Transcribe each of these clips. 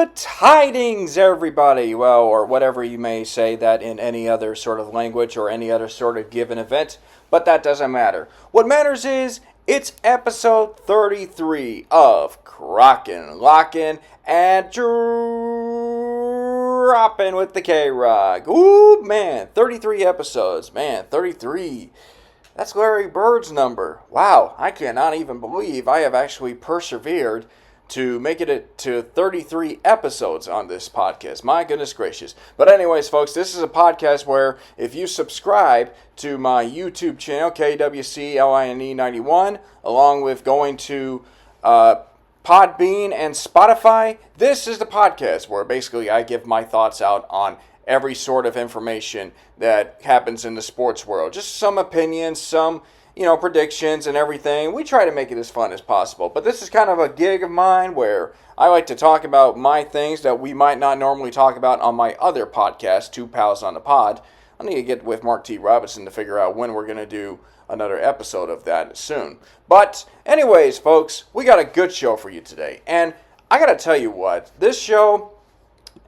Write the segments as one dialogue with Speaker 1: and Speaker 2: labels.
Speaker 1: Good tidings, everybody! Well, or whatever you may say that in any other sort of language or any other sort of given event, but that doesn't matter. What matters is it's episode 33 of Krocking, Locking, and Dropping with the K-Rock. Ooh, man, 33 episodes. Man, 33. That's Larry Bird's number. Wow, I cannot even believe I have actually persevered to make it to 33 episodes on this podcast. My goodness gracious. But anyways, folks, this is a podcast where if you subscribe to my YouTube channel, KWCLINE91, along with going to Podbean and Spotify, this is the podcast where basically I give my thoughts out on every sort of information that happens in the sports world. Just some opinions, some predictions and everything. We try to make it as fun as possible. But this is kind of a gig of mine where I like to talk about my things that we might not normally talk about on my other podcast, Two Pals on the Pod. I need to get with Mark T. Robinson to figure out when we're going to do another episode of that soon. But anyways, folks, we got a good show for you today. And I got to tell you what, this show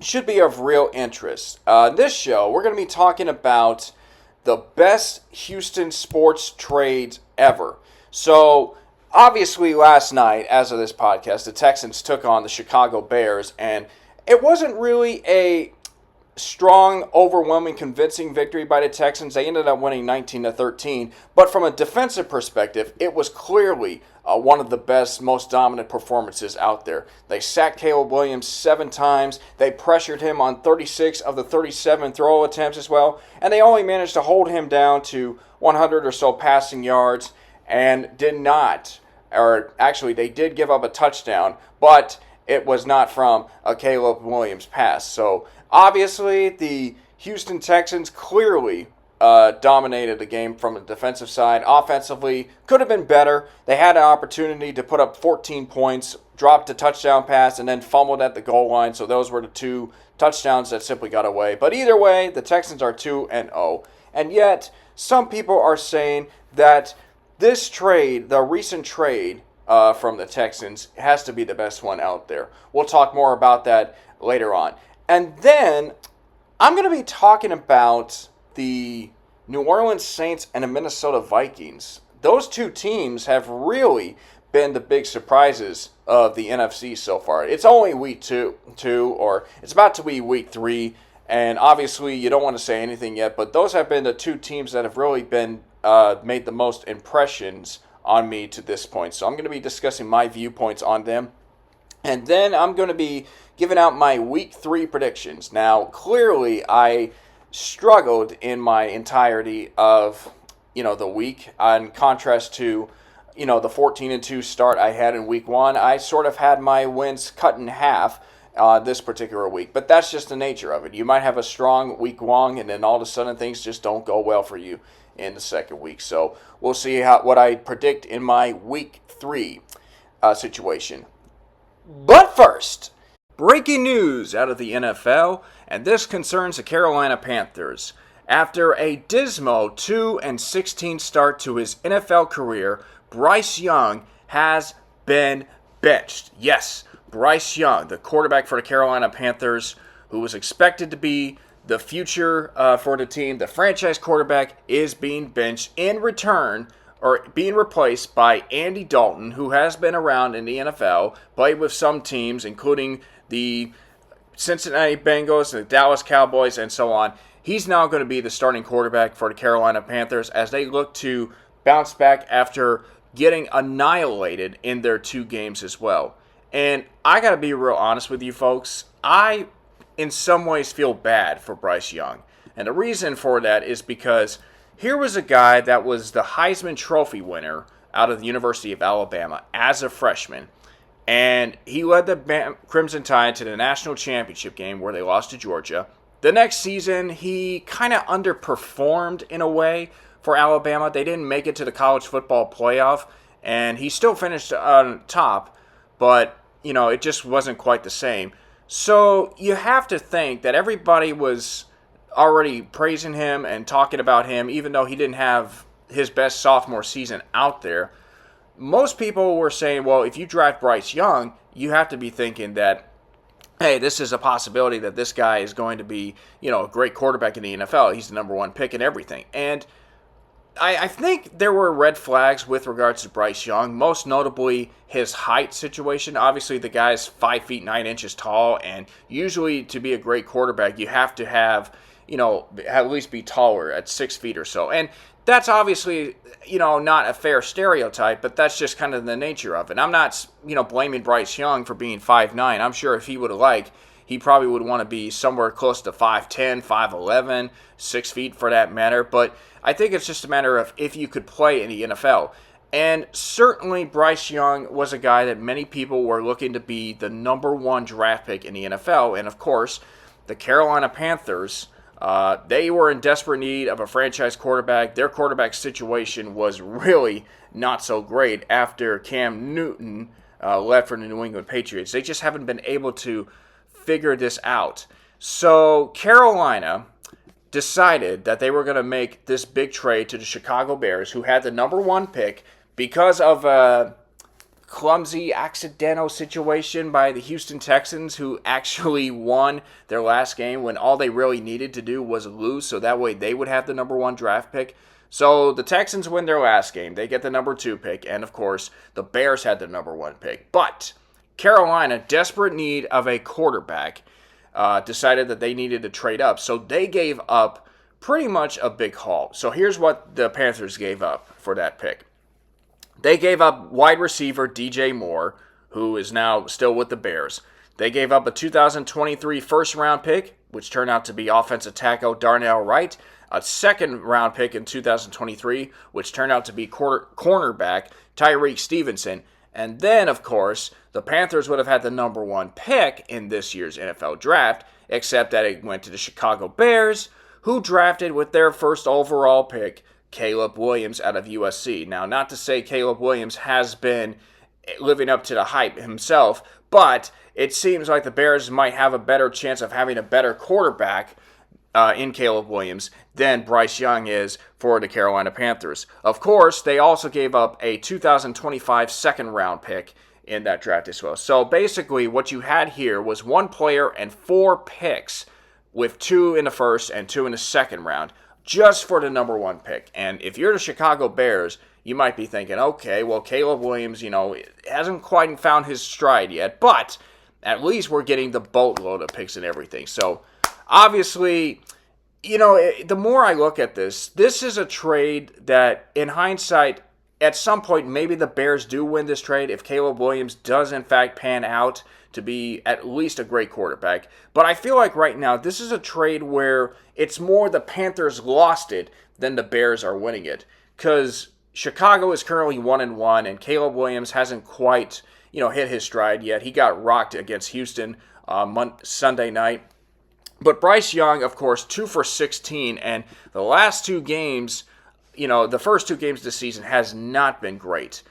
Speaker 1: should be of real interest. This show, we're going to be talking about the best Houston sports trades ever. So, obviously last night, as of this podcast, the Texans took on the Chicago Bears, and it wasn't really a strong, overwhelming, convincing victory by the Texans. They ended up winning 19-13, but from a defensive perspective, it was clearly one of the best, most dominant performances out there. They sacked Caleb Williams 7 times. They pressured him on 36 of the 37 throw attempts as well, and they only managed to hold him down to 100 or so passing yards and did not, or actually they did give up a touchdown, but it was not from a Caleb Williams pass. So obviously the Houston Texans clearly dominated the game from the defensive side. Offensively, could have been better. They had an opportunity to put up 14 points, dropped a touchdown pass, and then fumbled at the goal line. So those were the 2 touchdowns that simply got away. But either way, the Texans are 2-0. And yet, some people are saying that this trade, the recent trade from the Texans, has to be the best one out there. We'll talk more about that later on. And then, I'm going to be talking about the New Orleans Saints and the Minnesota Vikings. Those 2 teams have really been the big surprises of the NFC so far. It's only week two, or it's about to be week 3, and obviously you don't want to say anything yet, but those have been the 2 teams that have really been made the most impressions on me to this point. So I'm going to be discussing my viewpoints on them, and then I'm going to be giving out my week 3 predictions. Now, clearly I struggled in my entirety of the week, in contrast to the 14-2 start I had in week 1. I sort of had my wins cut in half this particular week, but that's just the nature of it. You might have a strong week 1 and then all of a sudden things just don't go well for you in the second week. So we'll see what I predict in my week 3 situation. But first, breaking news out of the NFL, and this concerns the Carolina Panthers. After a dismal 2-16 start to his NFL career, Bryce Young has been benched. Yes, Bryce Young, the quarterback for the Carolina Panthers, who was expected to be the future for the team, the franchise quarterback, is being benched in return, or being replaced by Andy Dalton, who has been around in the NFL, played with some teams, including the Cincinnati Bengals, the Dallas Cowboys, and so on. He's now going to be the starting quarterback for the Carolina Panthers as they look to bounce back after getting annihilated in their 2 games as well. And I got to be real honest with you folks, I in some ways feel bad for Bryce Young. And the reason for that is because here was a guy that was the Heisman Trophy winner out of the University of Alabama as a freshman. And he led the Crimson Tide to the national championship game where they lost to Georgia. The next season, he kind of underperformed in a way for Alabama. They didn't make it to the college football playoff, and he still finished on top, but, it just wasn't quite the same. So you have to think that everybody was already praising him and talking about him, even though he didn't have his best sophomore season out there. Most people were saying, well, if you draft Bryce Young, you have to be thinking that hey, this is a possibility that this guy is going to be, a great quarterback in the NFL. He's the number one pick and everything. And I think there were red flags with regards to Bryce Young, most notably his height situation. Obviously, the guy's 5 feet 9 inches tall, and usually to be a great quarterback, you have to have, at least be taller at 6 feet or so. And that's obviously, not a fair stereotype, but that's just kind of the nature of it. I'm not, blaming Bryce Young for being 5'9". I'm sure if he would have he probably would want to be somewhere close to 5'10", 5'11", 6 feet for that matter. But I think it's just a matter of if you could play in the NFL. And certainly Bryce Young was a guy that many people were looking to be the number one draft pick in the NFL. And of course, the Carolina Panthers, they were in desperate need of a franchise quarterback. Their quarterback situation was really not so great after Cam Newton left for the New England Patriots. They just haven't been able to figure this out. So Carolina decided that they were going to make this big trade to the Chicago Bears, who had the number one pick, because of a clumsy, accidental situation by the Houston Texans, who actually won their last game when all they really needed to do was lose, so that way they would have the number one draft pick. So the Texans win their last game. They get the number two pick, and of course, the Bears had the number one pick. But Carolina, desperate need of a quarterback, decided that they needed to trade up. So they gave up pretty much a big haul. So here's what the Panthers gave up for that pick. They gave up wide receiver DJ Moore, who is now still with the Bears. They gave up a 2023 first-round pick, which turned out to be offensive tackle Darnell Wright, a second-round pick in 2023, which turned out to be cornerback Tyreek Stevenson. And then, of course, the Panthers would have had the number one pick in this year's NFL draft, except that it went to the Chicago Bears, who drafted with their first overall pick Caleb Williams out of USC. Now, not to say Caleb Williams has been living up to the hype himself, but it seems like the Bears might have a better chance of having a better quarterback in Caleb Williams than Bryce Young is for the Carolina Panthers. Of course, they also gave up a 2025 second-round pick in that draft as well. So basically, what you had here was one player and 4 picks, with 2 in the first and 2 in the second round, just for the number one pick. And if you're the Chicago Bears, you might be thinking, okay, well, Caleb Williams, hasn't quite found his stride yet, but at least we're getting the boatload of picks and everything. So obviously, the more I look at this is a trade that, in hindsight, at some point, maybe the Bears do win this trade if Caleb Williams does, in fact, pan out to be at least a great quarterback. But I feel like right now, this is a trade where it's more the Panthers lost it than the Bears are winning it. Because Chicago is currently 1-1, and Caleb Williams hasn't quite, hit his stride yet. He got rocked against Houston Sunday night. But Bryce Young, of course, 2 for 16, and the last 2 games, the first 2 games this season has not been great.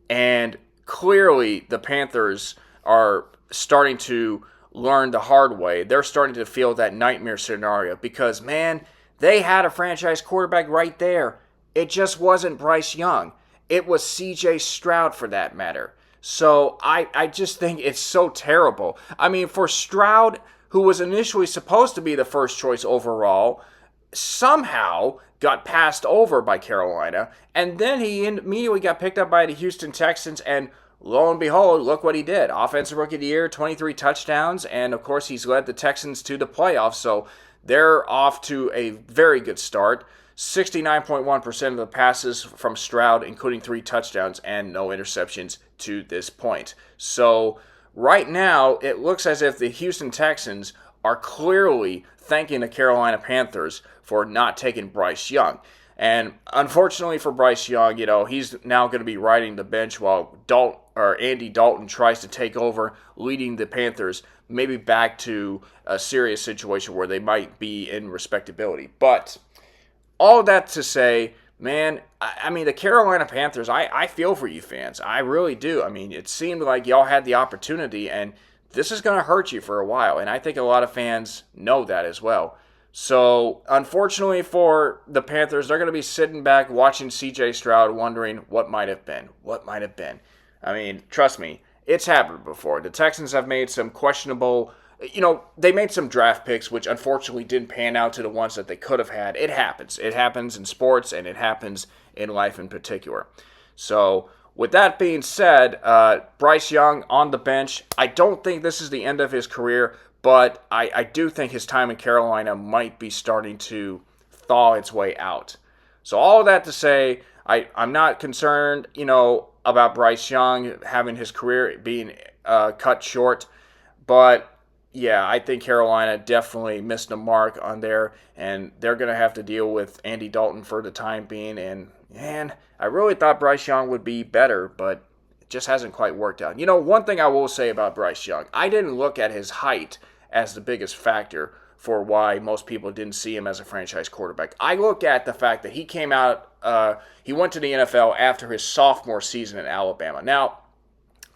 Speaker 1: And clearly the Panthers are starting to learn the hard way. They're starting to feel that nightmare scenario because, man, they had a franchise quarterback right there. It just wasn't Bryce Young. It was C.J. Stroud for that matter. So I just think it's so terrible. I mean, for Stroud, who was initially supposed to be the first choice overall, somehow got passed over by Carolina, and then he immediately got picked up by the Houston Texans, and lo and behold, look what he did. Offensive Rookie of the Year, 23 touchdowns, and of course he's led the Texans to the playoffs, so they're off to a very good start. 69.1% of the passes from Stroud, including 3 touchdowns and no interceptions to this point. So right now, it looks as if the Houston Texans are clearly thanking the Carolina Panthers for not taking Bryce Young. And unfortunately for Bryce Young, he's now going to be riding the bench while Andy Dalton tries to take over, leading the Panthers maybe back to a serious situation where they might be in respectability. But all that to say, man, I mean, the Carolina Panthers, I feel for you fans. I really do. I mean, it seemed like y'all had the opportunity, and this is going to hurt you for a while. And I think a lot of fans know that as well. So, unfortunately for the Panthers, they're going to be sitting back watching C.J. Stroud wondering what might have been. What might have been. I mean, trust me, it's happened before. The Texans have made some questionable they made some draft picks which unfortunately didn't pan out to the ones that they could have had. It happens. It happens in sports, and it happens in life in particular. So, with that being said, Bryce Young on the bench. I don't think this is the end of his career, but I do think his time in Carolina might be starting to thaw its way out. So, all of that to say, I'm not concerned, about Bryce Young having his career being cut short, but yeah, I think Carolina definitely missed the mark on there, and they're going to have to deal with Andy Dalton for the time being. And, man, I really thought Bryce Young would be better, but it just hasn't quite worked out. One thing I will say about Bryce Young, I didn't look at his height as the biggest factor for why most people didn't see him as a franchise quarterback. I look at the fact that he came out, he went to the NFL after his sophomore season in Alabama. Now,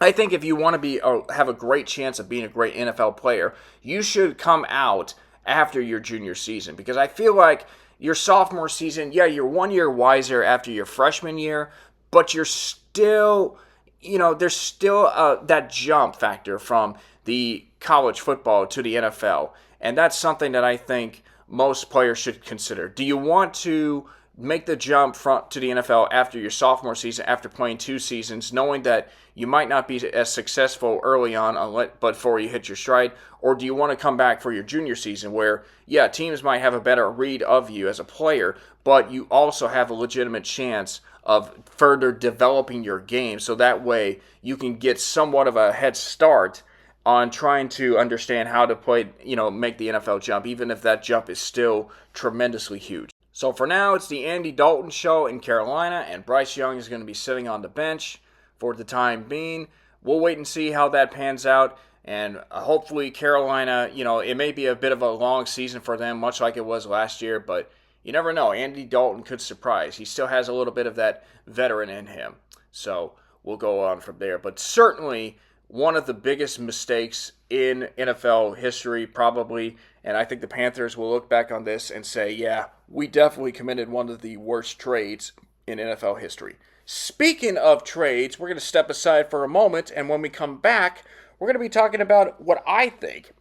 Speaker 1: I think if you want to have a great chance of being a great NFL player, you should come out after your junior season, because I feel like your sophomore season, yeah, you're 1 year wiser after your freshman year, but you're still, there's still that jump factor from the college football to the NFL, and that's something that I think most players should consider. Do you want to make the jump to the NFL after your sophomore season, after playing 2 seasons, knowing that you might not be as successful early on, but before you hit your stride? Or do you want to come back for your junior season where, yeah, teams might have a better read of you as a player, but you also have a legitimate chance of further developing your game, so that way you can get somewhat of a head start on trying to understand how to play, make the NFL jump, even if that jump is still tremendously huge. So for now, it's the Andy Dalton show in Carolina, and Bryce Young is going to be sitting on the bench for the time being. We'll wait and see how that pans out, and hopefully Carolina, it may be a bit of a long season for them, much like it was last year, but you never know. Andy Dalton could surprise. He still has a little bit of that veteran in him, so we'll go on from there. But certainly one of the biggest mistakes in NFL history, probably, and I think the Panthers will look back on this and say, yeah, we definitely committed one of the worst trades in NFL history. Speaking of trades, we're going to step aside for a moment, and when we come back, we're going to be talking about what I think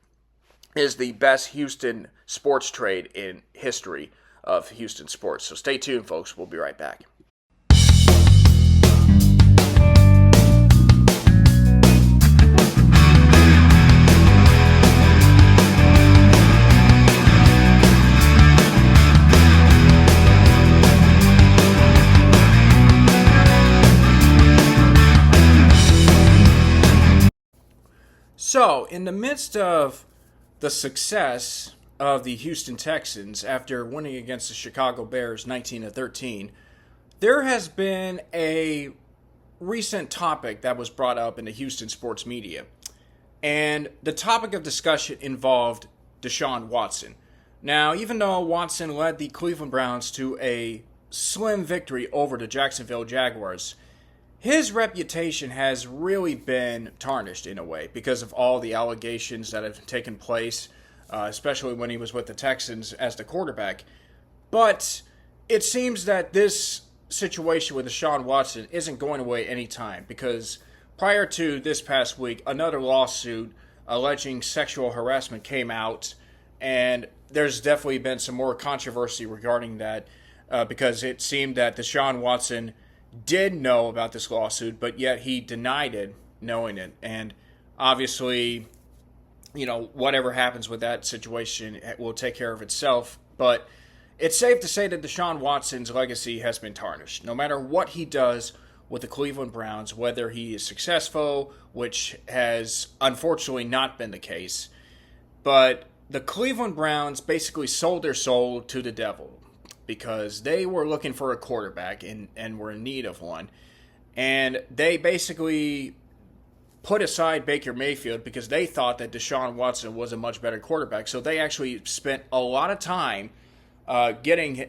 Speaker 1: is the best Houston sports trade in history of Houston sports. So stay tuned, folks. We'll be right back. So, in the midst of the success of the Houston Texans after winning against the Chicago Bears 19-13, there has been a recent topic that was brought up in the Houston sports media. And the topic of discussion involved Deshaun Watson. Now, even though Watson led the Cleveland Browns to a slim victory over the Jacksonville Jaguars, his reputation has really been tarnished in a way because of all the allegations that have taken place, especially when he was with the Texans as the quarterback. But it seems that this situation with Deshaun Watson isn't going away anytime, because prior to this past week, another lawsuit alleging sexual harassment came out, and there's definitely been some more controversy regarding that because it seemed that Deshaun Watson did know about this lawsuit, but yet he denied it, knowing it. And obviously, whatever happens with that situation will take care of itself. But it's safe to say that Deshaun Watson's legacy has been tarnished. No matter what he does with the Cleveland Browns, whether he is successful, which has unfortunately not been the case, but the Cleveland Browns basically sold their soul to the devil, because they were looking for a quarterback and were in need of one. And they basically put aside Baker Mayfield because they thought that Deshaun Watson was a much better quarterback. So they actually spent a lot of time getting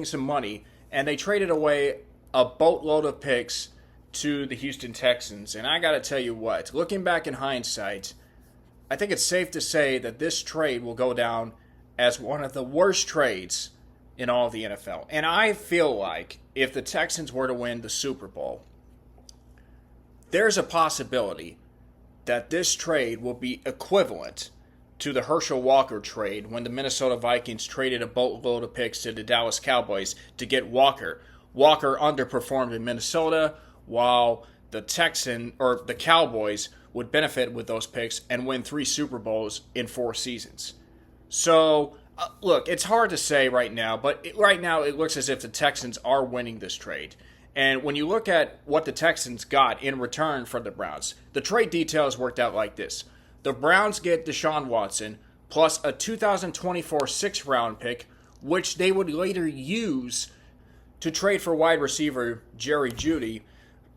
Speaker 1: some money, and they traded away a boatload of picks to the Houston Texans. And I got to tell you what, looking back in hindsight, I think it's safe to say that this trade will go down as one of the worst trades in all of the NFL. And I feel like if the Texans were to win the Super Bowl, there's a possibility that this trade will be equivalent to the Herschel Walker trade when the Minnesota Vikings traded a boatload of picks to the Dallas Cowboys to get Walker. Walker underperformed in Minnesota, while the Cowboys would benefit with those picks and win 3 Super Bowls in 4 seasons. So, look, it's hard to say right now, but right now it looks as if the Texans are winning this trade. And when you look at what the Texans got in return from the Browns, the trade details worked out like this. The Browns get Deshaun Watson plus a 2024 6th-round pick, which they would later use to trade for wide receiver Jerry Jeudy,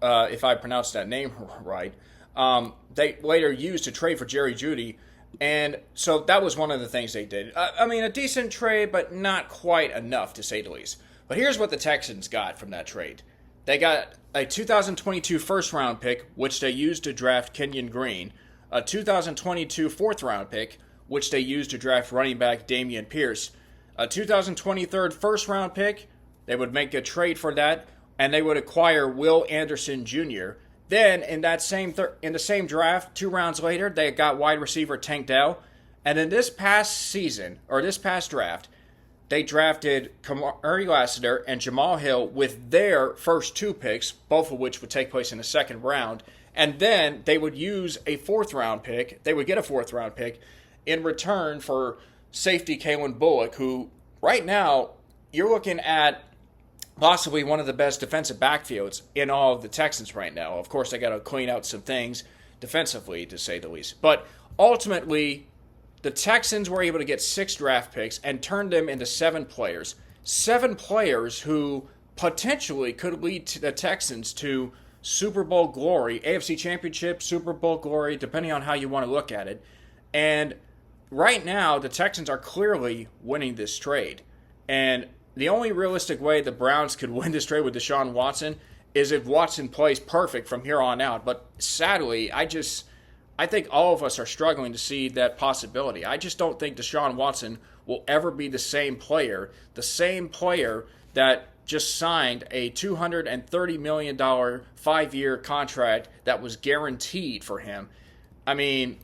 Speaker 1: if I pronounced that name right. They later used to trade for Jerry Jeudy, and so that was one of the things they did. I mean, a decent trade, but not quite enough, to say the least. But here's what the Texans got from that trade. They got a 2022 first-round pick, which they used to draft Kenyon Green, a 2022 4th-round pick, which they used to draft running back Dameon Pierce, a 2023 first-round pick. They would make a trade for that, and they would acquire Will Anderson Jr. Then, in that same in the same draft, 2 rounds later, they got wide receiver Tank Dell. And in this past draft, they drafted Kamari Lassiter and Jamal Hill with their first 2 picks, both of which would take place in the 2nd round. And then they would use a 4th-round pick. They would get a 4th-round pick in return for safety Kalen Bullock, who right now you're looking at possibly one of the best defensive backfields in all of the Texans right now. Of course, they got to clean out some things defensively, to say the least. But ultimately, the Texans were able to get 6 draft picks and turn them into 7 players. 7 players who potentially could lead to the Texans to Super Bowl glory, AFC Championship, Super Bowl glory, depending on how you want to look at it. And right now, the Texans are clearly winning this trade. And the only realistic way the Browns could win this trade with Deshaun Watson is if Watson plays perfect from here on out. But sadly, I think all of us are struggling to see that possibility. I just don't think Deshaun Watson will ever be the same player that just signed a $230 million 5-year contract that was guaranteed for him. I mean,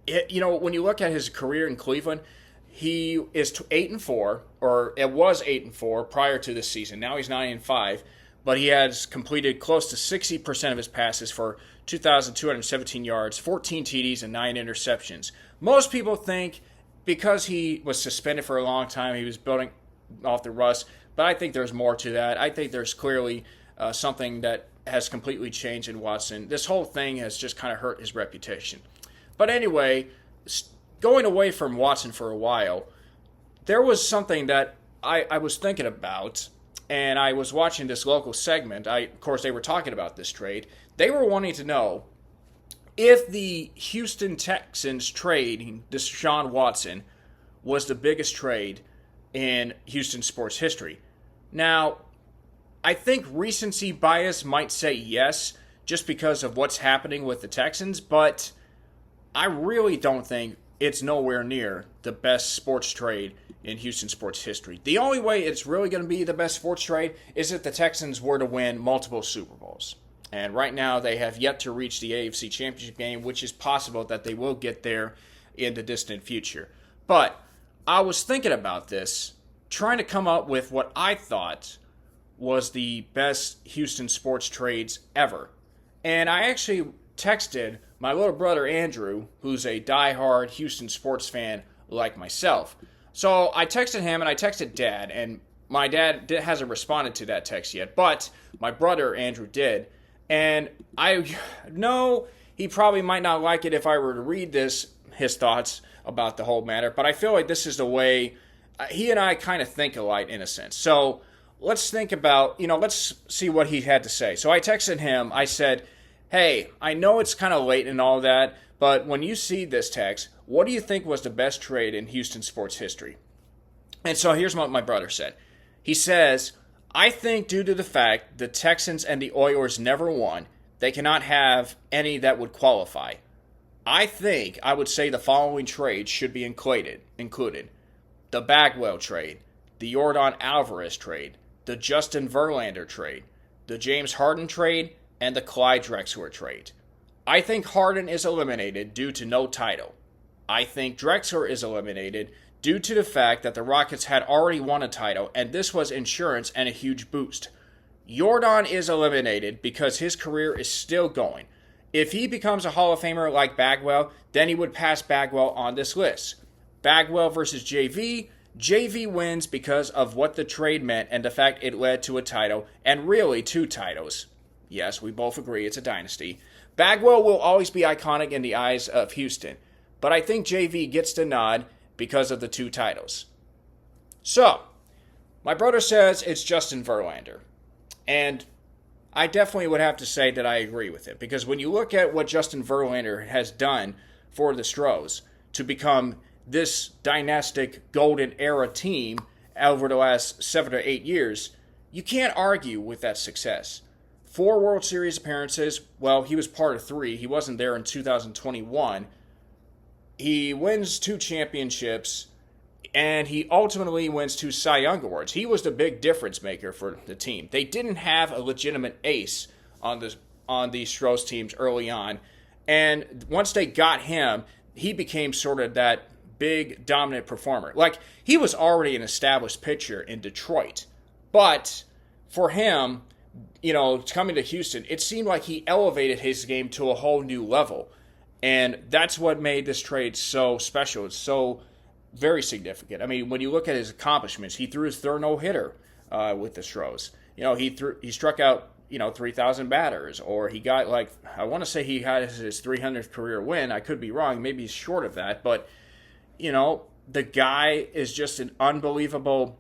Speaker 1: when you look at his career in Cleveland, he is 8-4, or it was 8-4 prior to this season. Now he's 9-5, but he has completed close to 60% of his passes for 2,217 yards, 14 TDs, and 9 interceptions. Most people think because he was suspended for a long time, he was building off the rust, but I think there's more to that. I think there's clearly something that has completely changed in Watson. This whole thing has just kind of hurt his reputation. But anyway, going away from Watson for a while, there was something that I was thinking about, and I was watching this local segment. Of course, they were talking about this trade. They were wanting to know if the Houston Texans trading Deshaun Watson was the biggest trade in Houston sports history. Now, I think recency bias might say yes, just because of what's happening with the Texans, but I really don't think it's nowhere near the best sports trade in Houston sports history. The only way it's really going to be the best sports trade is if the Texans were to win multiple Super Bowls. And right now they have yet to reach the AFC Championship game, which is possible that they will get there in the distant future. But I was thinking about this, trying to come up with what I thought was the best Houston sports trades ever. And I actually texted my little brother Andrew, who's a diehard Houston sports fan like myself. So I texted him and I texted Dad, and my dad hasn't responded to that text yet, but my brother Andrew did. And I know he probably might not like it if I were to read his thoughts about the whole matter, but I feel like this is the way he and I kind of think alike in a sense. So let's think about, let's see what he had to say. So I texted him, I said, hey, I know it's kind of late and all that, but when you see this text, what do you think was the best trade in Houston sports history? And so here's what my brother said. He says, I think due to the fact the Texans and the Oilers never won, they cannot have any that would qualify. I think I would say the following trades should be included. The Bagwell trade, the Yordan Alvarez trade, the Justin Verlander trade, the James Harden trade, and the Clyde Drexler trade. I think Harden is eliminated due to no title. I think Drexler is eliminated due to the fact that the Rockets had already won a title, and this was insurance and a huge boost. Jordan is eliminated because his career is still going. If he becomes a Hall of Famer like Bagwell, then he would pass Bagwell on this list. Bagwell versus JV. JV wins because of what the trade meant and the fact it led to a title, and really 2 titles. Yes, we both agree it's a dynasty. Bagwell will always be iconic in the eyes of Houston, but I think JV gets the nod because of the 2 titles. So, my brother says it's Justin Verlander. And I definitely would have to say that I agree with it, because when you look at what Justin Verlander has done for the Stros to become this dynastic golden era team over the last 7 or 8 years, you can't argue with that success. 4 World Series appearances. Well, he was part of 3. He wasn't there in 2021. He wins 2 championships, and he ultimately wins 2 Cy Young Awards. He was the big difference maker for the team. They didn't have a legitimate ace on these Stros teams early on, and once they got him, he became sort of that big dominant performer. Like, he was already an established pitcher in Detroit, but for him, coming to Houston, it seemed like he elevated his game to a whole new level. And that's what made this trade so special. It's so very significant. I mean, when you look at his accomplishments, he threw his third no-hitter with the Stros. He struck out, 3,000 batters, or he got I want to say he had his 300th career win. I could be wrong. Maybe he's short of that. But, the guy is just an unbelievable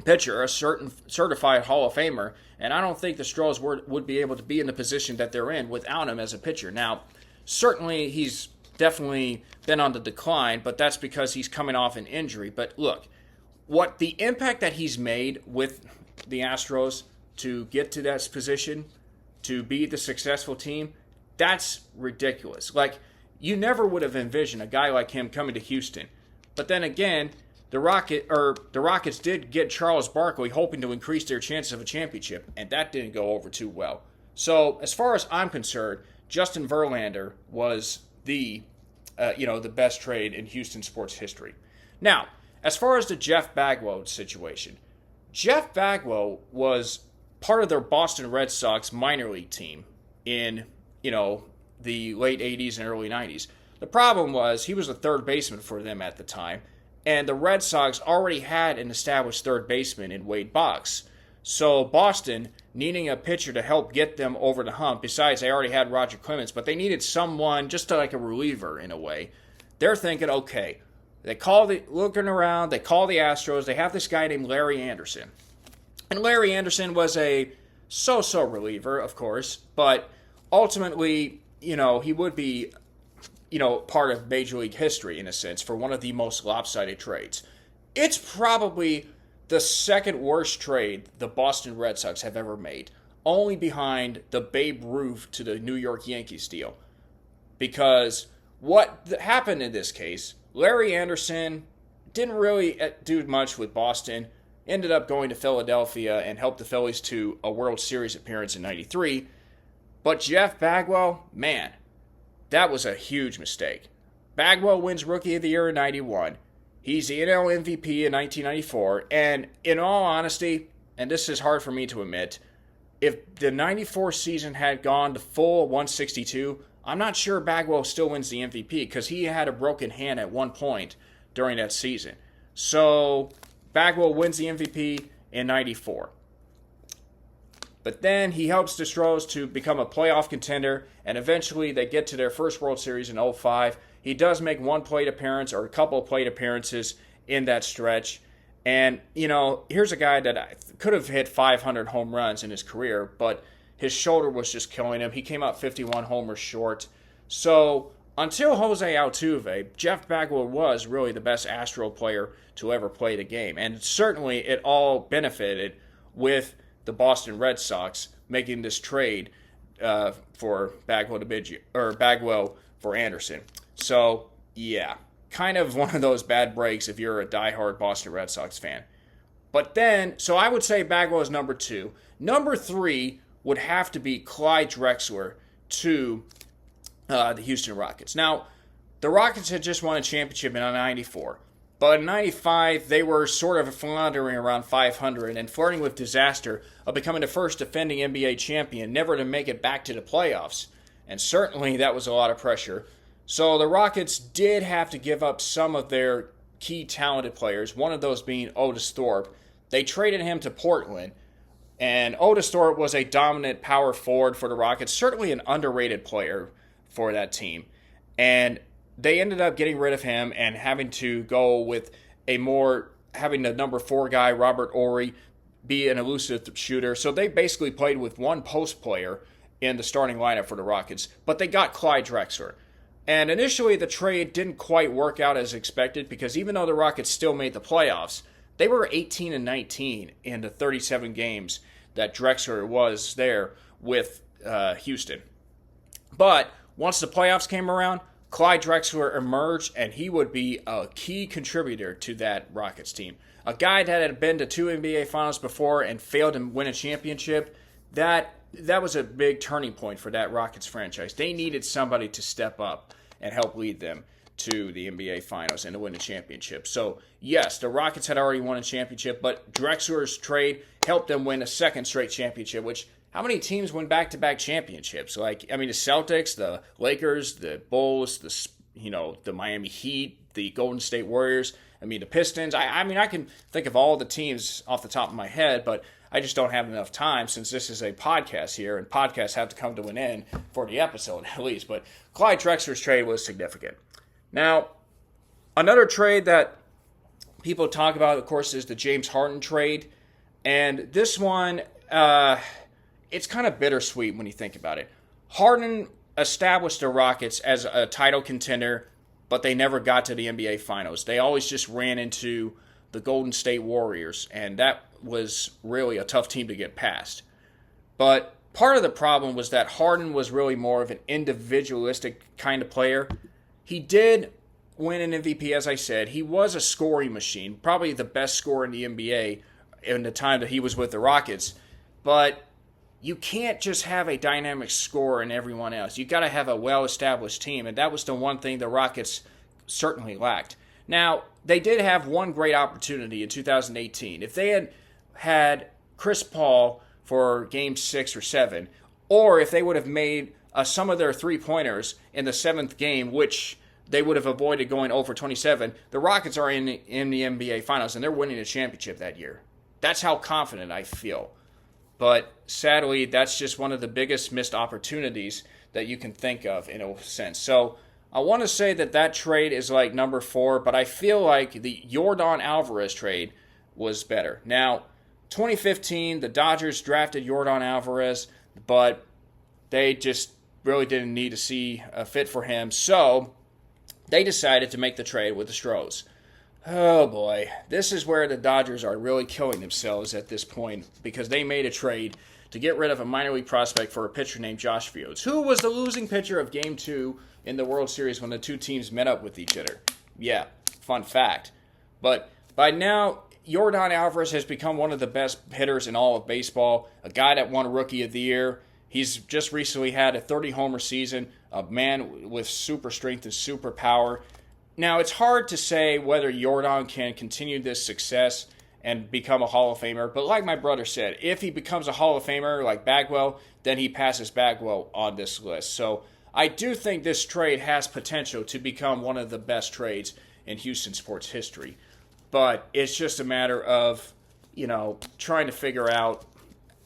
Speaker 1: pitcher, a certified Hall of Famer, and I don't think the Stros would be able to be in the position that they're in without him as a pitcher. Now, certainly he's definitely been on the decline, but that's because he's coming off an injury. But look, what the impact that he's made with the Astros to get to that position, to be the successful team, that's ridiculous. You never would have envisioned a guy like him coming to Houston. But then again, the Rockets did get Charles Barkley, hoping to increase their chances of a championship, and that didn't go over too well. So, as far as I'm concerned, Justin Verlander was the best trade in Houston sports history. Now, as far as the Jeff Bagwell situation, Jeff Bagwell was part of their Boston Red Sox minor league team in, the late 80s and early 90s. The problem was he was a third baseman for them at the time, and the Red Sox already had an established third baseman in Wade Boggs. So Boston, needing a pitcher to help get them over the hump, besides they already had Roger Clemens, but they needed someone just like a reliever in a way. They're thinking, okay, looking around, they call the Astros, they have this guy named Larry Anderson. And Larry Anderson was a so-so reliever, of course, but ultimately, he would be, part of Major League history in a sense for one of the most lopsided trades. It's probably the second worst trade the Boston Red Sox have ever made, only behind the Babe Ruth to the New York Yankees deal. Because what happened in this case, Larry Anderson didn't really do much with Boston, ended up going to Philadelphia and helped the Phillies to a World Series appearance in '93. But Jeff Bagwell, man, that was a huge mistake. Bagwell wins Rookie of the Year in '91. He's the NL MVP in 1994. And in all honesty, and this is hard for me to admit, if the '94 season had gone the full 162, I'm not sure Bagwell still wins the MVP because he had a broken hand at one point during that season. So Bagwell wins the MVP in '94. But then he helps the Stros to become a playoff contender, and eventually they get to their first World Series in '05. He does make one plate appearance or a couple of plate appearances in that stretch. And, here's a guy that could have hit 500 home runs in his career, but his shoulder was just killing him. He came out 51 homers short. So until Jose Altuve, Jeff Bagwell was really the best Astro player to ever play the game. And certainly it all benefited with the Boston Red Sox making this trade for Bagwell for Anderson. So, yeah, kind of one of those bad breaks if you're a diehard Boston Red Sox fan. But then, so I would say Bagwell is number 2. Number 3 would have to be Clyde Drexler to the Houston Rockets. Now, the Rockets had just won a championship in '94. But in '95, they were sort of floundering around 500 and flirting with disaster of becoming the first defending NBA champion never to make it back to the playoffs. And certainly that was a lot of pressure. So the Rockets did have to give up some of their key talented players, one of those being Otis Thorpe. They traded him to Portland, and Otis Thorpe was a dominant power forward for the Rockets, certainly an underrated player for that team. And they ended up getting rid of him and having to go with having the number 4 guy, Robert Horry, be an elusive shooter. So they basically played with one post player in the starting lineup for the Rockets, but they got Clyde Drexler. And initially the trade didn't quite work out as expected because even though the Rockets still made the playoffs, they were 18-19 in the 37 games that Drexler was there with Houston. But once the playoffs came around, Clyde Drexler emerged, and he would be a key contributor to that Rockets team. A guy that had been to 2 NBA Finals before and failed to win a championship, that was a big turning point for that Rockets franchise. They needed somebody to step up and help lead them to the NBA Finals and to win a championship. So, yes, the Rockets had already won a championship, but Drexler's trade helped them win a second straight championship, which how many teams win back-to-back championships? The Celtics, the Lakers, the Bulls, the Miami Heat, the Golden State Warriors, the Pistons. I can think of all the teams off the top of my head, but I just don't have enough time since this is a podcast here, and podcasts have to come to an end for the episode at least. But Clyde Drexler's trade was significant. Now, another trade that people talk about, of course, is the James Harden trade. And this one, it's kind of bittersweet when you think about it. Harden established the Rockets as a title contender, but they never got to the NBA Finals. They always just ran into the Golden State Warriors, and that was really a tough team to get past. But part of the problem was that Harden was really more of an individualistic kind of player. He did win an MVP, as I said. He was a scoring machine, probably the best scorer in the NBA in the time that he was with the Rockets. But you can't just have a dynamic scorer and everyone else. You got to have a well-established team, and that was the one thing the Rockets certainly lacked. Now, they did have one great opportunity in 2018. If they had had Chris Paul for Game 6 or 7, or if they would have made some of their three-pointers in the 7th game, which they would have avoided going 0 for 27, the Rockets are in the NBA Finals, and they're winning a championship that year. That's how confident I feel. But sadly, that's just one of the biggest missed opportunities that you can think of in a sense. So I want to say that trade is like number 4, but I feel like the Yordan Alvarez trade was better. Now, 2015, the Dodgers drafted Yordan Alvarez, but they just really didn't need to see a fit for him. So they decided to make the trade with the Stros. Oh boy, this is where the Dodgers are really killing themselves at this point because they made a trade to get rid of a minor league prospect for a pitcher named Josh Fields, who was the losing pitcher of Game 2 in the World Series when the two teams met up with each other. Yeah, fun fact. But by now, Yordan Alvarez has become one of the best hitters in all of baseball, a guy that won Rookie of the Year. He's just recently had a 30-homer season, a man with super strength and super power. Now, it's hard to say whether Yordan can continue this success and become a Hall of Famer, but like my brother said, if he becomes a Hall of Famer like Bagwell, then he passes Bagwell on this list. So I do think this trade has potential to become one of the best trades in Houston sports history. But it's just a matter of, trying to figure out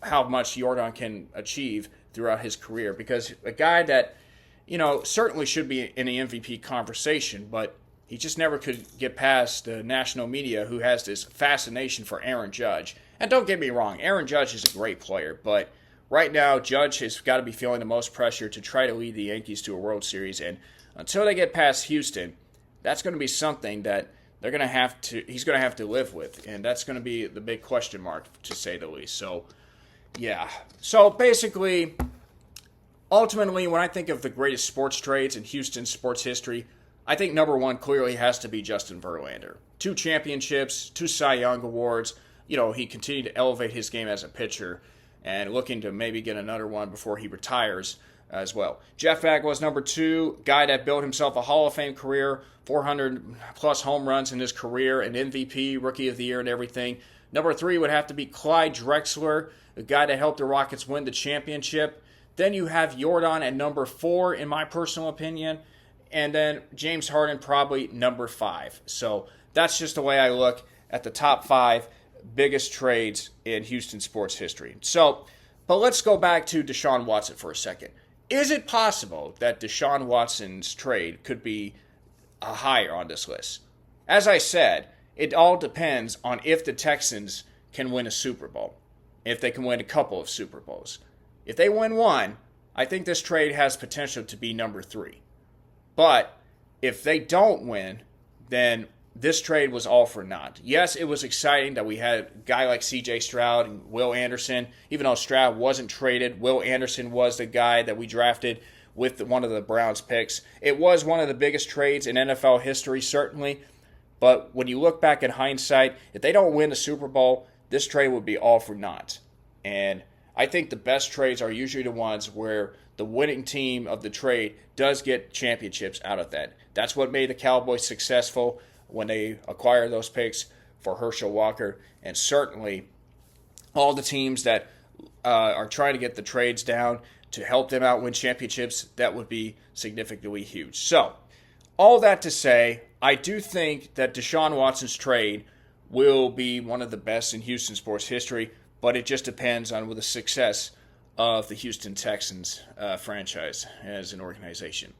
Speaker 1: how much Yordan can achieve throughout his career. Because a guy that, certainly should be in the MVP conversation, but he just never could get past the national media who has this fascination for Aaron Judge. And don't get me wrong, Aaron Judge is a great player, but right now Judge has got to be feeling the most pressure to try to lead the Yankees to a World Series. And until they get past Houston, that's going to be something that he's going to have to live with. And that's going to be the big question mark, to say the least. So, yeah. So basically, ultimately, when I think of the greatest sports trades in Houston sports history, I think number 1 clearly has to be Justin Verlander. 2 championships, 2 Cy Young awards. He continued to elevate his game as a pitcher. and looking to maybe get another one before he retires as well. Jeff Bagwell's number 2, guy that built himself a Hall of Fame career, 400 plus home runs in his career, an MVP, Rookie of the Year, and everything. Number 3 would have to be Clyde Drexler, the guy that helped the Rockets win the championship. Then you have Jordan at number 4, in my personal opinion. And then James Harden probably number 5. So that's just the way I look at the top 5 biggest trades in Houston sports history. So, but let's go back to Deshaun Watson for a second. Is it possible that Deshaun Watson's trade could be higher on this list? As I said, it all depends on if the Texans can win a Super Bowl, if they can win a couple of Super Bowls. If they win one, I think this trade has potential to be number 3. But if they don't win, then this trade was all for naught. Yes, it was exciting that we had a guy like C.J. Stroud and Will Anderson. Even though Stroud wasn't traded, Will Anderson was the guy that we drafted with one of the Browns picks. It was one of the biggest trades in NFL history, certainly. But when you look back in hindsight, if they don't win the Super Bowl, this trade would be all for naught. And I think the best trades are usually the ones where the winning team of the trade does get championships out of that. That's what made the Cowboys successful when they acquired those picks for Herschel Walker. And certainly all the teams that are trying to get the trades down to help them out win championships, that would be significantly huge. So, all that to say, I do think that Deshaun Watson's trade will be one of the best in Houston sports history, but it just depends on the success of the Houston Texans franchise as an organization.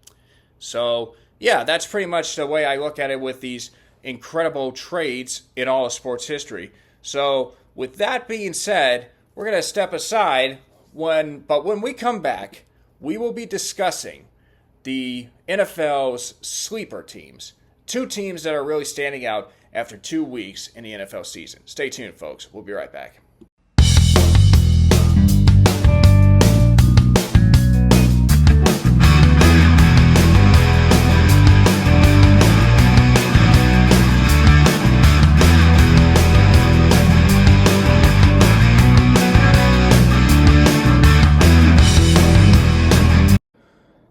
Speaker 1: So, yeah, that's pretty much the way I look at it with these incredible trades in all of sports history. So, with that being said, we're going to step aside, but when we come back, we will be discussing the NFL's sleeper teams. 2 teams that are really standing out after 2 weeks in the NFL season. Stay tuned, folks. We'll be right back.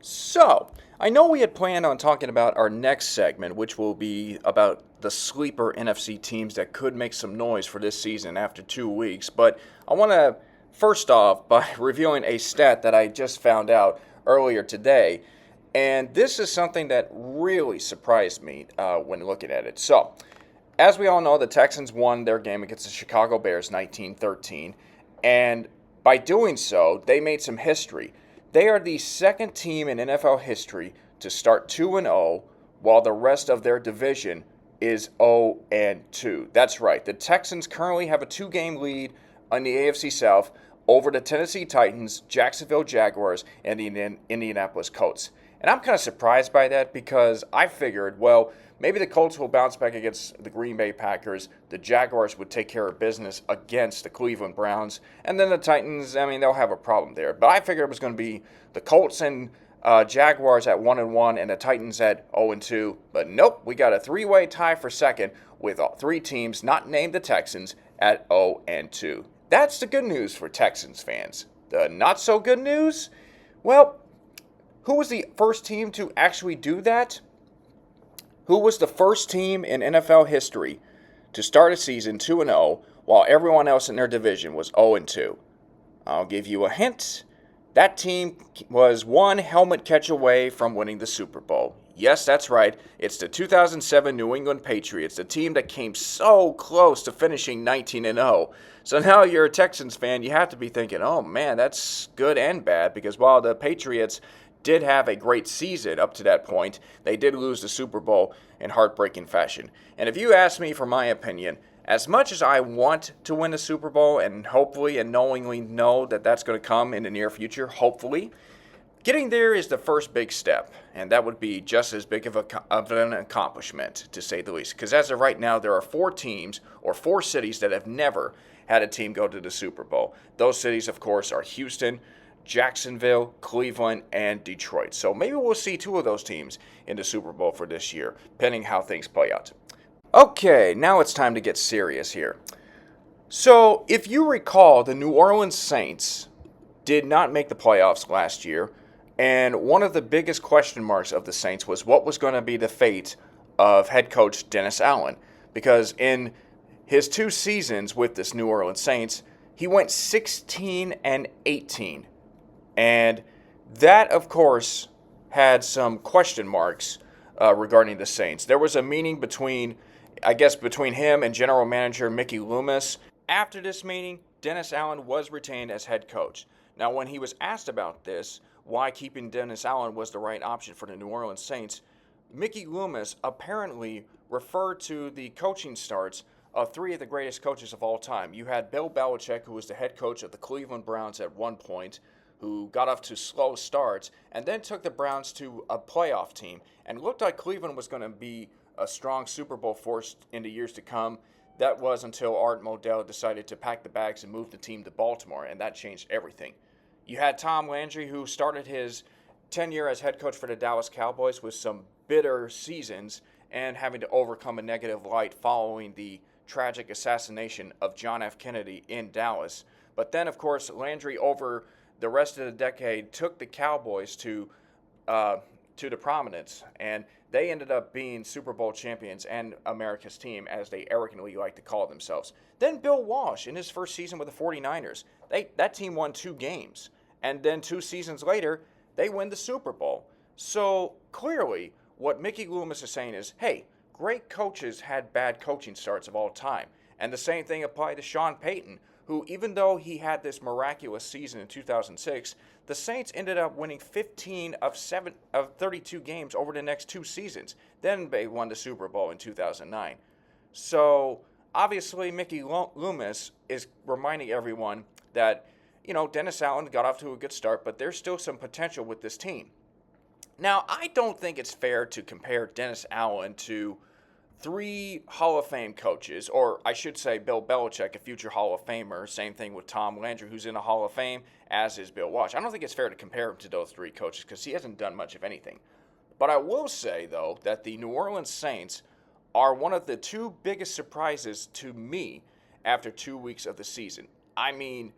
Speaker 1: So, I know we had planned on talking about our next segment, which will be about the sleeper NFC teams that could make some noise for this season after 2 weeks. But I want to, first off, by reviewing a stat that I just found out earlier today. And this is something that really surprised me when looking at it. So, as we all know, the Texans won their game against the Chicago Bears 19-13. And by doing so, they made some history. They are the second team in NFL history to start 2-0, while the rest of their division is 0-2. That's right. The Texans currently have a 2-game lead on the AFC South over the Tennessee Titans, Jacksonville Jaguars, and the Indianapolis Colts. And I'm kind of surprised by that because I figured, well, maybe the Colts will bounce back against the Green Bay Packers. The Jaguars would take care of business against the Cleveland Browns. And then the Titans, I mean, they'll have a problem there. But I figured it was going to be the Colts and Jaguars at 1-1 and the Titans at 0-2. But nope, we got a 3-way tie for second with 3 teams not named the Texans at 0-2. That's the good news for Texans fans. The not so good news? Well, who was the first team to actually do that? Who was the first team in NFL history to start a season 2-0 while everyone else in their division was 0-2? I'll give you a hint. That team was one helmet catch away from winning the Super Bowl. Yes, that's right. It's the 2007 New England Patriots, the team that came so close to finishing 19-0. So now you're a Texans fan, you have to be thinking, oh man, that's good and bad, because while the Patriots did have a great season up to that point, they did lose the Super Bowl in heartbreaking fashion. And if you ask me for my opinion, as much as I want to win the Super Bowl and hopefully and knowingly know that that's going to come in the near future, hopefully, getting there is the first big step, and that would be just as big of an accomplishment, to say the least. Because as of right now, there are 4 teams or 4 cities that have never had a team go to the Super Bowl. Those cities, of course, are Houston, Jacksonville, Cleveland, and Detroit. So maybe we'll see 2 of those teams in the Super Bowl for this year, depending how things play out. Okay, now it's time to get serious here. So, if you recall, the New Orleans Saints did not make the playoffs last year, and one of the biggest question marks of the Saints was what was going to be the fate of head coach Dennis Allen. Because in his 2 seasons with this New Orleans Saints, he went 16 and 18. And that, of course, had some question marks regarding the Saints. There was a meeting between him and general manager Mickey Loomis. After this meeting, Dennis Allen was retained as head coach. Now, when he was asked about this, why keeping Dennis Allen was the right option for the New Orleans Saints, Mickey Loomis apparently referred to the coaching starts of three of the greatest coaches of all time. You had Bill Belichick, who was the head coach of the Cleveland Browns at one point, who got off to slow starts and then took the Browns to a playoff team and looked like Cleveland was going to be a strong Super Bowl force in the years to come. That was until Art Modell decided to pack the bags and move the team to Baltimore, and that changed everything. You had Tom Landry, who started his tenure as head coach for the Dallas Cowboys with some bitter seasons and having to overcome a negative light following the tragic assassination of John F. Kennedy in Dallas. But then, of course, Landry, over the rest of the decade, took the Cowboys to the prominence, and they ended up being Super Bowl champions and America's team, as they arrogantly like to call themselves. Then Bill Walsh, in his first season with the 49ers, that team won 2 games. And then 2 seasons later, they win the Super Bowl. So clearly, what Mickey Loomis is saying is, hey, great coaches had bad coaching starts of all time. And the same thing applied to Sean Payton, who, even though he had this miraculous season in 2006, the Saints ended up winning 15 of 32 games over the next 2 seasons. Then they won the Super Bowl in 2009. So obviously, Mickey Loomis is reminding everyone that, Dennis Allen got off to a good start, but there's still some potential with this team. Now, I don't think it's fair to compare Dennis Allen to 3 Hall of Fame coaches, or I should say Bill Belichick, a future Hall of Famer. Same thing with Tom Landry, who's in the Hall of Fame, as is Bill Walsh. I don't think it's fair to compare him to those 3 coaches because he hasn't done much of anything. But I will say, though, that the New Orleans Saints are one of the 2 biggest surprises to me after 2 weeks of the season. I mean,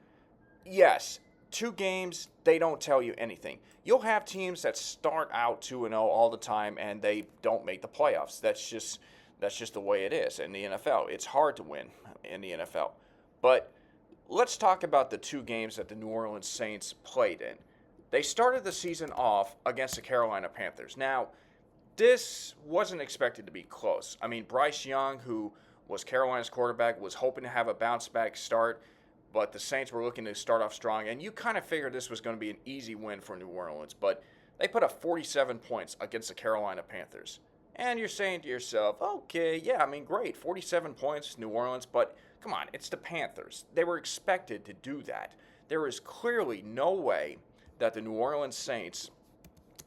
Speaker 1: yes, 2 games, they don't tell you anything. You'll have teams that start out 2-0 all the time and they don't make the playoffs. That's just the way it is in the NFL. It's hard to win in the NFL. But let's talk about the 2 games that the New Orleans Saints played in. They started the season off against the Carolina Panthers. Now, this wasn't expected to be close. I mean, Bryce Young, who was Carolina's quarterback, was hoping to have a bounce-back start, but the Saints were looking to start off strong, and you kind of figured this was going to be an easy win for New Orleans, but they put up 47 points against the Carolina Panthers. And you're saying to yourself, okay, yeah, I mean, great, 47 points, New Orleans, but come on, it's the Panthers. They were expected to do that. There is clearly no way that the New Orleans Saints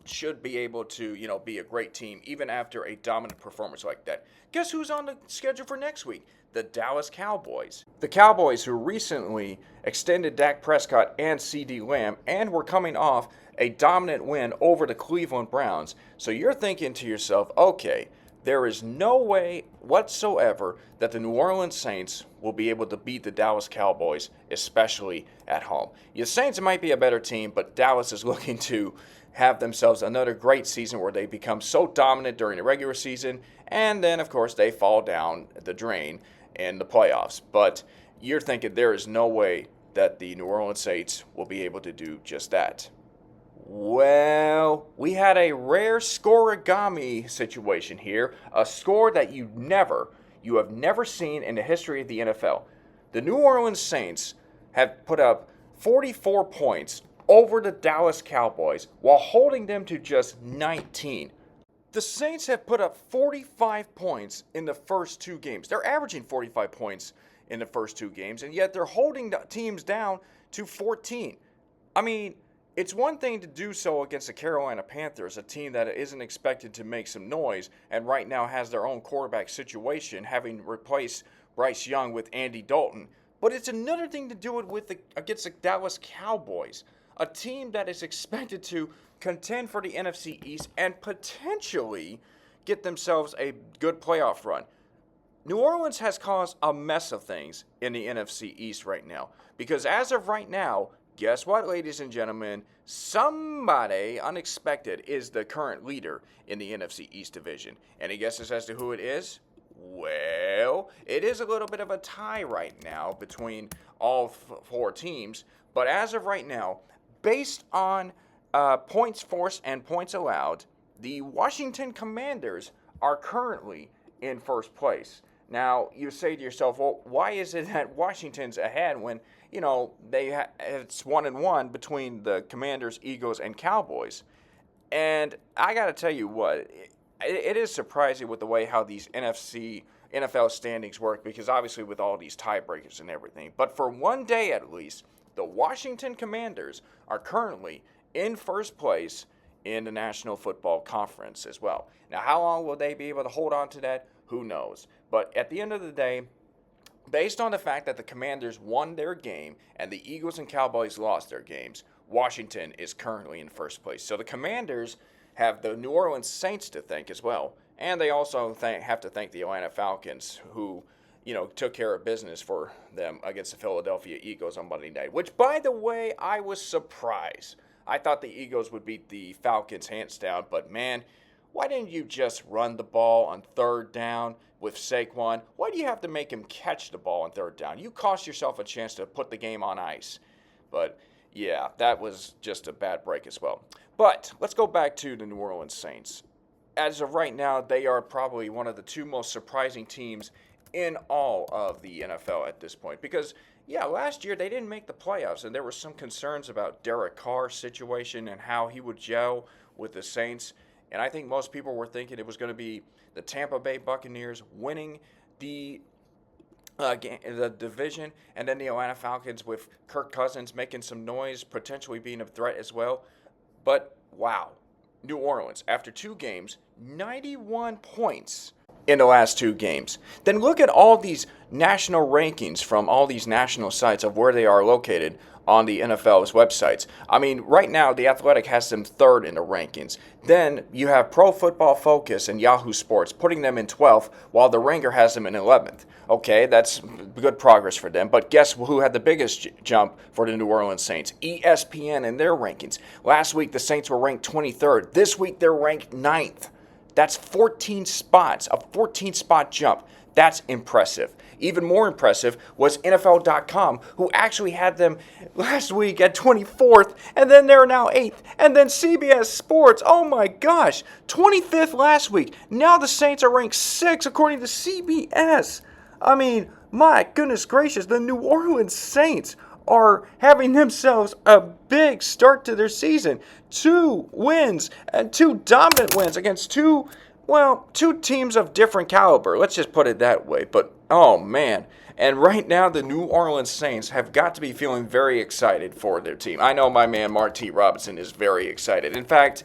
Speaker 1: should be able to, be a great team even after a dominant performance like that. Guess who's on the schedule for next week? The Dallas Cowboys. The Cowboys, who recently extended Dak Prescott and CeeDee Lamb and were coming off a dominant win over the Cleveland Browns. So you're thinking to yourself, okay, there is no way whatsoever that the New Orleans Saints will be able to beat the Dallas Cowboys, especially at home. The Saints might be a better team, but Dallas is looking to have themselves another great season where they become so dominant during the regular season, and then, of course, they fall down the drain in the playoffs. But you're thinking there is no way that the New Orleans Saints will be able to do just that. Well, we had a rare scoregami situation here, a score that you have never seen in the history of the NFL. The New Orleans Saints have put up 44 points over the Dallas Cowboys while holding them to just 19. The Saints have put up 45 points in the first 2 games. They're averaging 45 points in the first 2 games, and yet they're holding the teams down to 14. I mean, it's one thing to do so against the Carolina Panthers, a team that isn't expected to make some noise and right now has their own quarterback situation, having replaced Bryce Young with Andy Dalton. But it's another thing to do it against the Dallas Cowboys, a team that is expected to contend for the NFC East and potentially get themselves a good playoff run. New Orleans has caused a mess of things in the NFC East right now. Because as of right now, guess what, ladies and gentlemen? Somebody unexpected is the current leader in the NFC East division. Any guesses as to who it is? Well, it is a little bit of a tie right now between all four teams. But as of right now, based on points forced and points allowed, the Washington Commanders are currently in first place. Now, you say to yourself, well, why is it that Washington's ahead when, it's 1-1 between the Commanders, Eagles, and Cowboys? And I got to tell you what, it is surprising with the way how these NFL standings work, because obviously with all these tiebreakers and everything. But for one day at least, the Washington Commanders are currently in first place in the National Football Conference as well. Now, how long will they be able to hold on to that? Who knows? But at the end of the day, based on the fact that the Commanders won their game and the Eagles and Cowboys lost their games, Washington is currently in first place. So the Commanders have the New Orleans Saints to thank as well. And they also have to thank the Atlanta Falcons, who, took care of business for them against the Philadelphia Eagles on Monday night. Which, by the way, I was surprised. I thought the Eagles would beat the Falcons hands down, but man, why didn't you just run the ball on third down with Saquon? Why do you have to make him catch the ball on third down? You cost yourself a chance to put the game on ice. But yeah, that was just a bad break as well. But let's go back to the New Orleans Saints. As of right now, they are probably one of the two most surprising teams in all of the NFL at this point. Because, yeah, last year they didn't make the playoffs, and there were some concerns about Derek Carr's situation and how he would gel with the Saints. And I think most people were thinking it was going to be the Tampa Bay Buccaneers winning the division, and then the Atlanta Falcons with Kirk Cousins making some noise, potentially being a threat as well. But, wow, New Orleans, after 2 games, 91 points in the last 2 games. Then look at all these national rankings from all these national sites of where they are located on the NFL's websites. I mean, right now, The Athletic has them 3rd in the rankings. Then you have Pro Football Focus and Yahoo Sports putting them in 12th, while The Ringer has them in 11th. Okay, that's good progress for them. But guess who had the biggest jump for the New Orleans Saints? ESPN in their rankings. Last week, the Saints were ranked 23rd. This week, they're ranked 9th. That's 14 spots, a 14-spot jump. That's impressive. Even more impressive was NFL.com, who actually had them last week at 24th, and then they're now 8th. And then CBS Sports, oh my gosh, 25th last week. Now the Saints are ranked 6th according to CBS. I mean, my goodness gracious, the New Orleans Saints are having themselves a big start to their season. 2 wins, and 2 dominant wins against two teams of different caliber. Let's just put it that way. But, oh man. And right now, the New Orleans Saints have got to be feeling very excited for their team. I know my man Mark T. Robinson is very excited. In fact,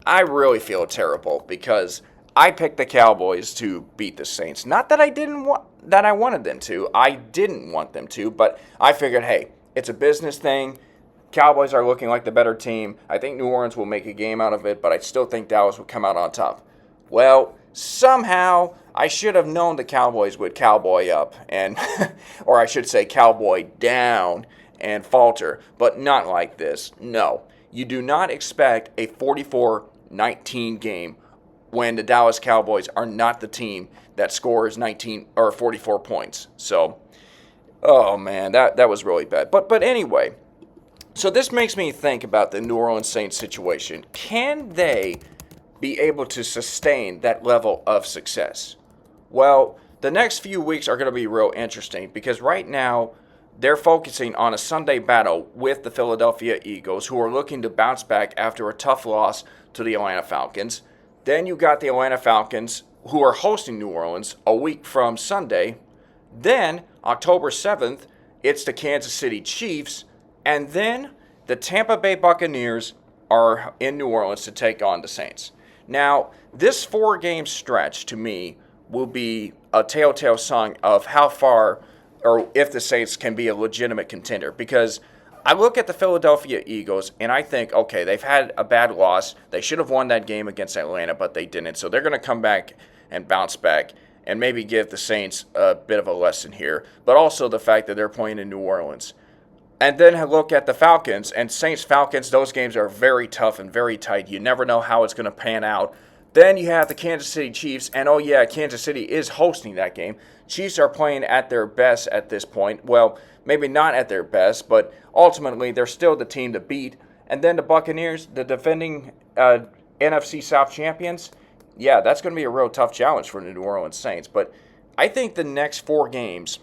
Speaker 1: I really feel terrible because I picked the Cowboys to beat the Saints. Not that I wanted them to. I didn't want them to, but I figured, hey, it's a business thing. Cowboys are looking like the better team. I think New Orleans will make a game out of it, but I still think Dallas will come out on top. Well, somehow I should have known the Cowboys would cowboy up and, or I should say cowboy down and falter, but not like this. No, you do not expect a 44-19 game when the Dallas Cowboys are not the team that scores 19 or 44 points. So, oh man, that was really bad. But anyway, so this makes me think about the New Orleans Saints situation. Can they be able to sustain that level of success? Well, the next few weeks are going to be real interesting because right now they're focusing on a Sunday battle with the Philadelphia Eagles, who are looking to bounce back after a tough loss to the Atlanta Falcons. Then you got the Atlanta Falcons, who are hosting New Orleans a week from Sunday. Then, October 7th, it's the Kansas City Chiefs. And then the Tampa Bay Buccaneers are in New Orleans to take on the Saints. Now, this 4-game stretch, to me, will be a telltale sign of how far, or if the Saints can be a legitimate contender. Because I look at the Philadelphia Eagles, and I think, okay, they've had a bad loss. They should have won that game against Atlanta, but they didn't. So they're going to come back and bounce back. and maybe give the Saints a bit of a lesson here, but also the fact that they're playing in New Orleans. And then look at the Falcons, and Saints-Falcons, those games are very tough and very tight. You never know how it's going to pan out. Then you have the Kansas City Chiefs, and oh yeah, Kansas City is hosting that game. Chiefs are playing at their best at this point. Well, maybe not at their best, but ultimately they're still the team to beat. And then the Buccaneers, the defending NFC South champions, yeah, that's going to be a real tough challenge for the New Orleans Saints. But I think the next 4 games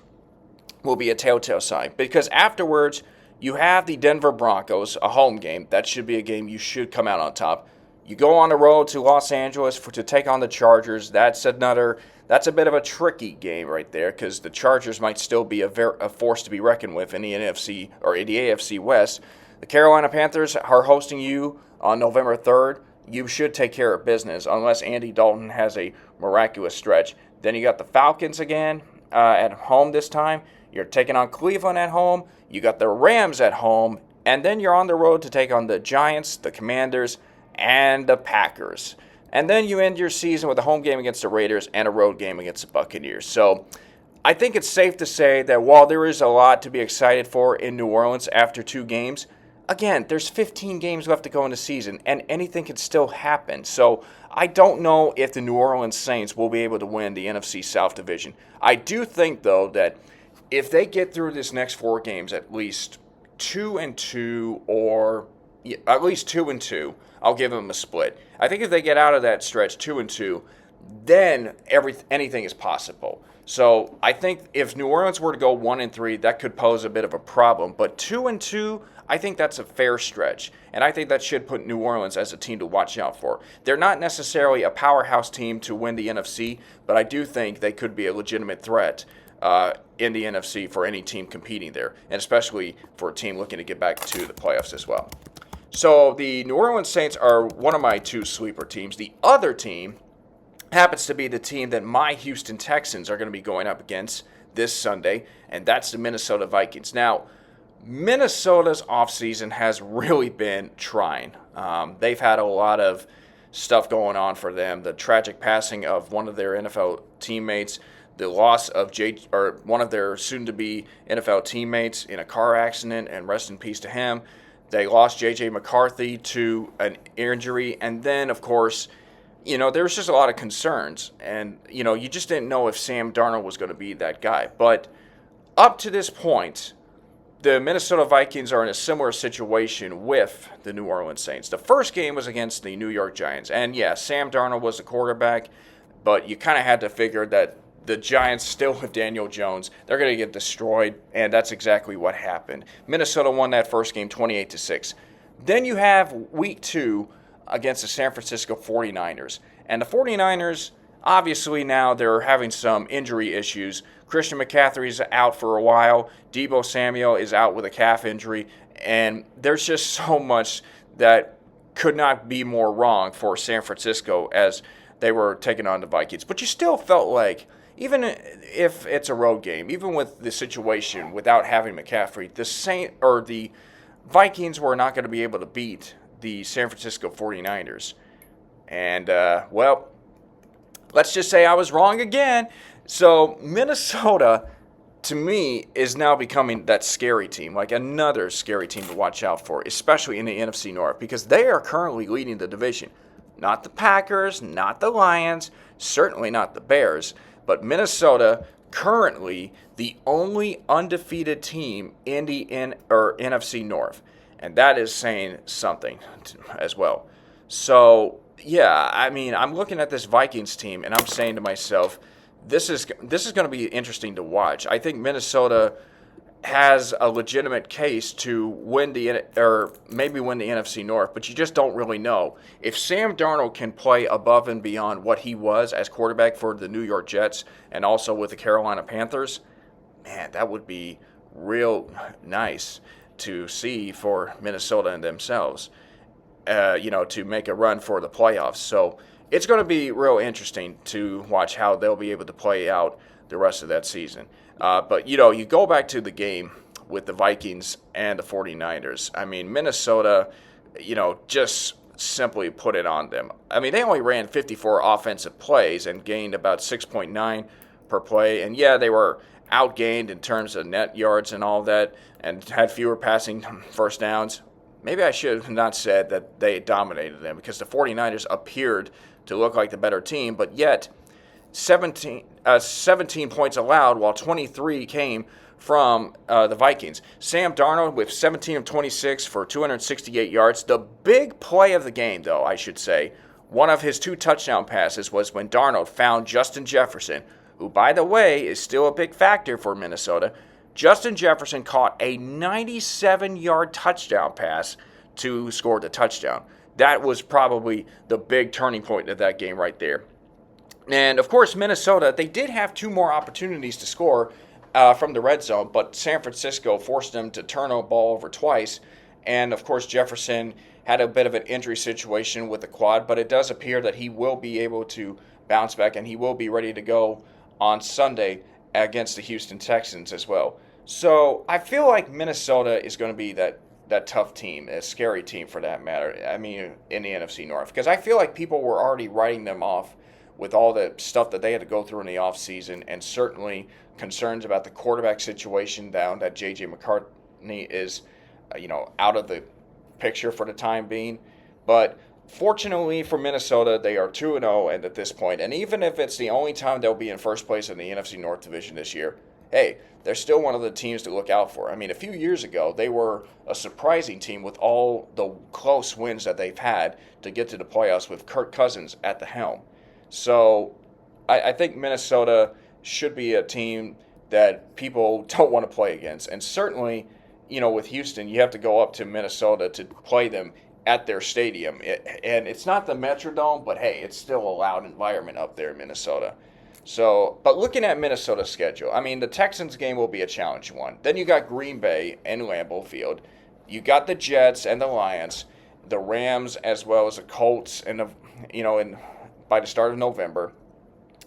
Speaker 1: will be a telltale sign, because afterwards you have the Denver Broncos, a home game. That should be a game you should come out on top. You go on the road to Los Angeles to take on the Chargers. That's a bit of a tricky game right there, because the Chargers might still be a force to be reckoned with in the NFC or in the AFC West. The Carolina Panthers are hosting you on November 3rd. You should take care of business unless Andy Dalton has a miraculous stretch. Then you got the Falcons again at home this time. You're taking on Cleveland at home. You got the Rams at home. And then you're on the road to take on the Giants, the Commanders, and the Packers. And then you end your season with a home game against the Raiders and a road game against the Buccaneers. So I think it's safe to say that while there is a lot to be excited for in New Orleans after 2 games, again, there's 15 games left to go in the season, and anything can still happen. So I don't know if the New Orleans Saints will be able to win the NFC South Division. I do think, though, that if they get through this next 4 games at least 2-2 or at least 2-2, I'll give them a split. I think if they get out of that stretch 2-2, then anything is possible. So I think if New Orleans were to go 1-3, that could pose a bit of a problem. But 2-2, I think that's a fair stretch, and I think that should put New Orleans as a team to watch out for. They're not necessarily a powerhouse team to win the NFC, but I do think they could be a legitimate threat in the NFC for any team competing there, and especially for a team looking to get back to the playoffs as well. So the New Orleans Saints are one of my 2 sleeper teams. The other team happens to be the team that my Houston Texans are going to be going up against this Sunday, and that's the Minnesota Vikings. Now, Minnesota's offseason has really been trying. They've had a lot of stuff going on for them. The tragic passing of one of their NFL teammates, the loss of one of their soon-to-be NFL teammates in a car accident, and rest in peace to him. They lost J.J. McCarthy to an injury, and then, of course, there was just a lot of concerns, and, you just didn't know if Sam Darnold was going to be that guy. But up to this point, the Minnesota Vikings are in a similar situation with the New Orleans Saints. The first game was against the New York Giants, and yeah, Sam Darnold was the quarterback, but you kind of had to figure that the Giants still with Daniel Jones, they're going to get destroyed, and that's exactly what happened. Minnesota won that first game 28-6. Then you have week 2 against the San Francisco 49ers. And the 49ers, obviously now they're having some injury issues. Christian McCaffrey's out for a while. Deebo Samuel is out with a calf injury. And there's just so much that could not be more wrong for San Francisco as they were taking on the Vikings. But you still felt like, even if it's a road game, even with the situation without having McCaffrey, the Vikings were not going to be able to beat the San Francisco 49ers. And, let's just say I was wrong again. So Minnesota, to me, is now becoming that scary team, like another scary team to watch out for, especially in the NFC North, because they are currently leading the division. Not the Packers, not the Lions, certainly not the Bears, but Minnesota currently the only undefeated team in the NFC North. And that is saying something as well. So, yeah, I mean, I'm looking at this Vikings team, and I'm saying to myself, this is going to be interesting to watch. I think Minnesota has a legitimate case to win maybe win the NFC North, but you just don't really know. If Sam Darnold can play above and beyond what he was as quarterback for the New York Jets and also with the Carolina Panthers, man, that would be real nice to see for Minnesota and themselves, to make a run for the playoffs. So it's going to be real interesting to watch how they'll be able to play out the rest of that season. But, you go back to the game with the Vikings and the 49ers. I mean, Minnesota, just simply put it on them. I mean, they only ran 54 offensive plays and gained about 6.9 per play. And yeah, they were outgained in terms of net yards and all that and had fewer passing first downs. Maybe I should have not said that they dominated them, because the 49ers appeared to look like the better team, but yet 17 points allowed, while 23 came from the Vikings. Sam Darnold with 17 of 26 for 268 yards. The big play of the game, though, I should say, one of his 2 touchdown passes was when Darnold found Justin Jefferson, who, by the way, is still a big factor for Minnesota. Justin Jefferson caught a 97-yard touchdown pass to score the touchdown. That was probably the big turning point of that game right there. And, of course, Minnesota, they did have 2 more opportunities to score from the red zone, but San Francisco forced them to turn the ball over twice. And, of course, Jefferson had a bit of an injury situation with the quad, but it does appear that he will be able to bounce back, and he will be ready to go on Sunday against the Houston Texans as well. So I feel like Minnesota is going to be that tough team, a scary team for that matter, I mean, in the NFC North, because I feel like people were already writing them off with all the stuff that they had to go through in the offseason, and certainly concerns about the quarterback situation down that J.J. McCartney is, out of the picture for the time being. But fortunately for Minnesota, they are 2-0 and at this point, and even if it's the only time they'll be in first place in the NFC North Division this year, hey, they're still one of the teams to look out for. I mean, a few years ago, they were a surprising team with all the close wins that they've had to get to the playoffs with Kirk Cousins at the helm. So I think Minnesota should be a team that people don't want to play against. And certainly, with Houston, you have to go up to Minnesota to play them at their stadium. And it's not the Metrodome, but hey, it's still a loud environment up there in Minnesota. So, but looking at Minnesota's schedule, I mean, the Texans game will be a challenging one. Then you got Green Bay and Lambeau Field. You got the Jets and the Lions, the Rams, as well as the Colts, and by the start of November.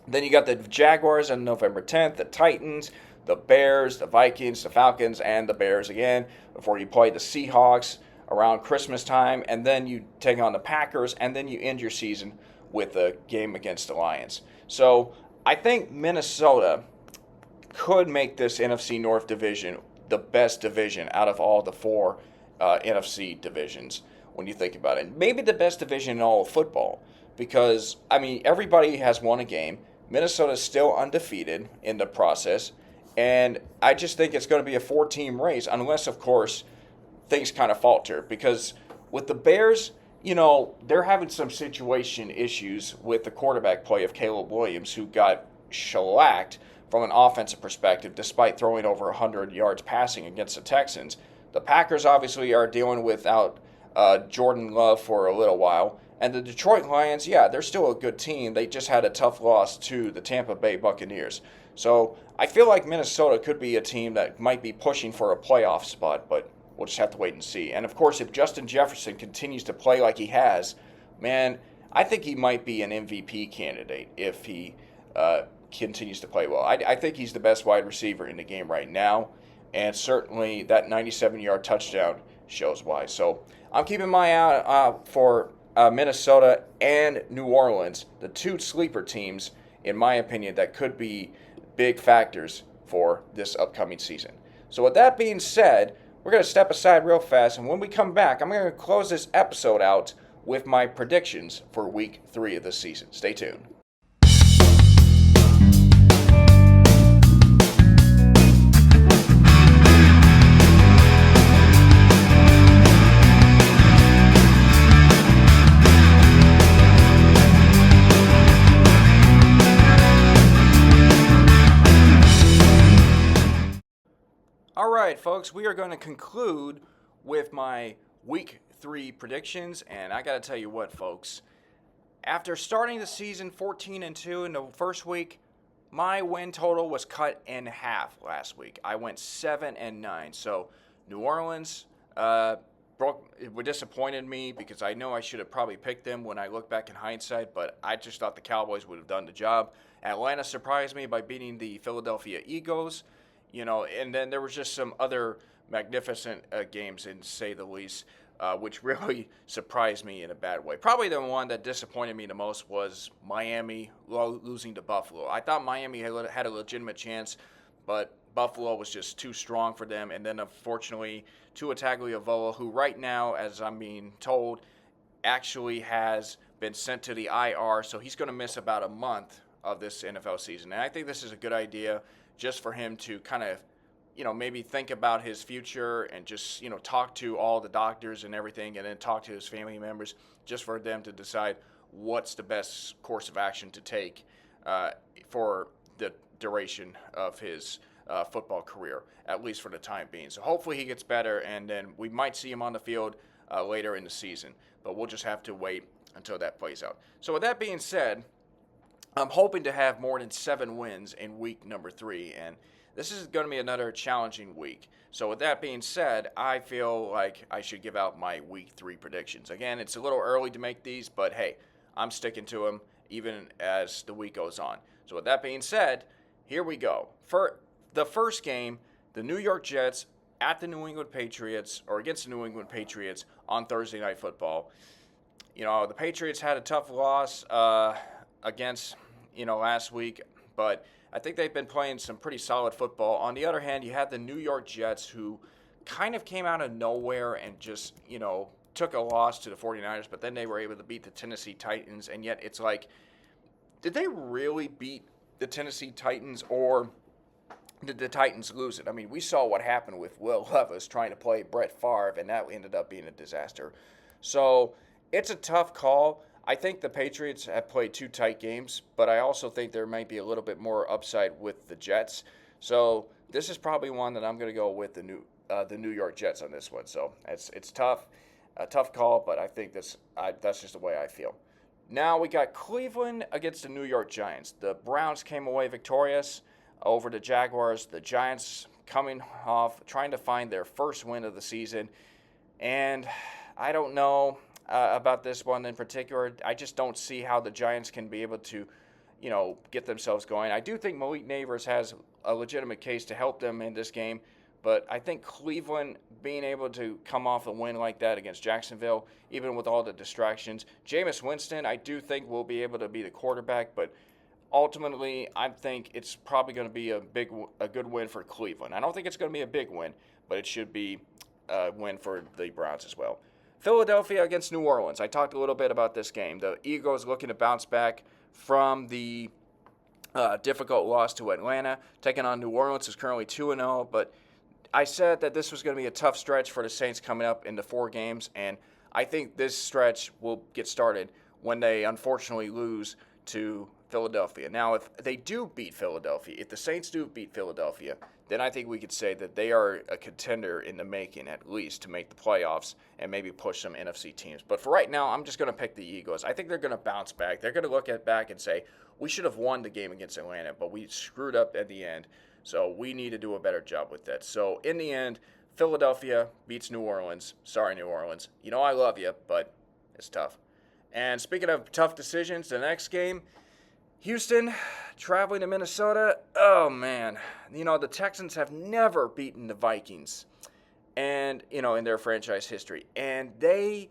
Speaker 1: Then you got the Jaguars on November 10th, the Titans, the Bears, the Vikings, the Falcons, and the Bears again before you play the Seahawks around Christmas time, and then you take on the Packers, and then you end your season with a game against the Lions. So I think Minnesota could make this NFC North division the best division out of all the 4 NFC divisions when you think about it. Maybe the best division in all of football, because, I mean, everybody has won a game. Minnesota's still undefeated in the process, and I just think it's going to be a 4-team race, unless, of course, things kind of falter. Because with the Bears, they're having some situation issues with the quarterback play of Caleb Williams, who got shellacked from an offensive perspective despite throwing over 100 yards passing against the Texans. The Packers obviously are dealing without Jordan Love for a little while. And the Detroit Lions, yeah, they're still a good team. They just had a tough loss to the Tampa Bay Buccaneers. So I feel like Minnesota could be a team that might be pushing for a playoff spot, but we'll just have to wait and see. And, of course, if Justin Jefferson continues to play like he has, man, I think he might be an MVP candidate if he continues to play well. I think he's the best wide receiver in the game right now, and certainly that 97-yard touchdown shows why. So I'm keeping my eye out for Minnesota and New Orleans, the 2 sleeper teams, in my opinion, that could be big factors for this upcoming season. So with that being said, we're going to step aside real fast, and when we come back, I'm going to close this episode out with my predictions for Week 3 of the season. Stay tuned. All right, folks, we are going to conclude with my Week 3 predictions, and I got to tell you what, folks. After starting the season 14-2 in the first week, my win total was cut in half last week. I went 7-9. So New Orleans disappointed me because I know I should have probably picked them when I look back in hindsight, but I just thought the Cowboys would have done the job. Atlanta surprised me by beating the Philadelphia Eagles. And then there was just some other magnificent games, to say the least. which really surprised me in a bad way. Probably the one that disappointed me the most was Miami losing to Buffalo. I thought Miami had a legitimate chance, but Buffalo was just too strong for them. And then, unfortunately, Tua Tagovailoa, who right now, as I'm being told, actually has been sent to the IR, so he's going to miss about a month of this NFL season. And I think this is a good idea just for him to kind of, maybe think about his future and just, talk to all the doctors and everything, and then talk to his family members just for them to decide what's the best course of action to take for the duration of his football career, at least for the time being. So hopefully he gets better, and then we might see him on the field later in the season. But we'll just have to wait until that plays out. So with that being said, I'm hoping to have more than 7 wins in week number 3, and this is going to be another challenging week. So with that being said, I feel like I should give out my week 3 predictions. Again, it's a little early to make these, but hey, I'm sticking to them even as the week goes on. So with that being said, here we go. For the first game, the New York Jets at the New England Patriots, or against the New England Patriots on Thursday Night Football. The Patriots had a tough loss against, last week, but I think they've been playing some pretty solid football. On the other hand, you had the New York Jets, who kind of came out of nowhere and just, took a loss to the 49ers, but then they were able to beat the Tennessee Titans, and yet it's like, did they really beat the Tennessee Titans, or did the Titans lose it? I mean, we saw what happened with Will Levis trying to play Brett Favre, and that ended up being a disaster. So it's a tough call. I think the Patriots have played 2 tight games, but I also think there might be a little bit more upside with the Jets. So this is probably one that I'm going to go with the New York Jets on this one. So it's tough, a tough call, but I think that's just the way I feel. Now we got Cleveland against the New York Giants. The Browns came away victorious over the Jaguars. The Giants coming off trying to find their first win of the season, and I don't know about this one in particular. I just don't see how the Giants can be able to, get themselves going. I do think Malik Neighbors has a legitimate case to help them in this game, but I think Cleveland being able to come off a win like that against Jacksonville, even with all the distractions, Jameis Winston, I do think will be able to be the quarterback, but ultimately, I think it's probably going to be a good win for Cleveland. I don't think it's going to be a big win, but it should be a win for the Browns as well. Philadelphia against New Orleans. I talked a little bit about this game. The Eagles looking to bounce back from the difficult loss to Atlanta. Taking on New Orleans is currently 2-0, but I said that this was going to be a tough stretch for the Saints coming up into 4 games, and I think this stretch will get started when they unfortunately lose to Philadelphia. Now, if they do beat Philadelphia, if the Saints do beat Philadelphia, then I think we could say that they are a contender in the making, at least, to make the playoffs and maybe push some NFC teams. But for right now, I'm just going to pick the Eagles. I think they're going to bounce back. They're going to look back and say, we should have won the game against Atlanta, but we screwed up at the end, so we need to do a better job with that. So in the end, Philadelphia beats New Orleans. Sorry, New Orleans. I love you, but it's tough. And speaking of tough decisions, the next game, Houston traveling to Minnesota. Oh, man. The Texans have never beaten the Vikings and, in their franchise history. And they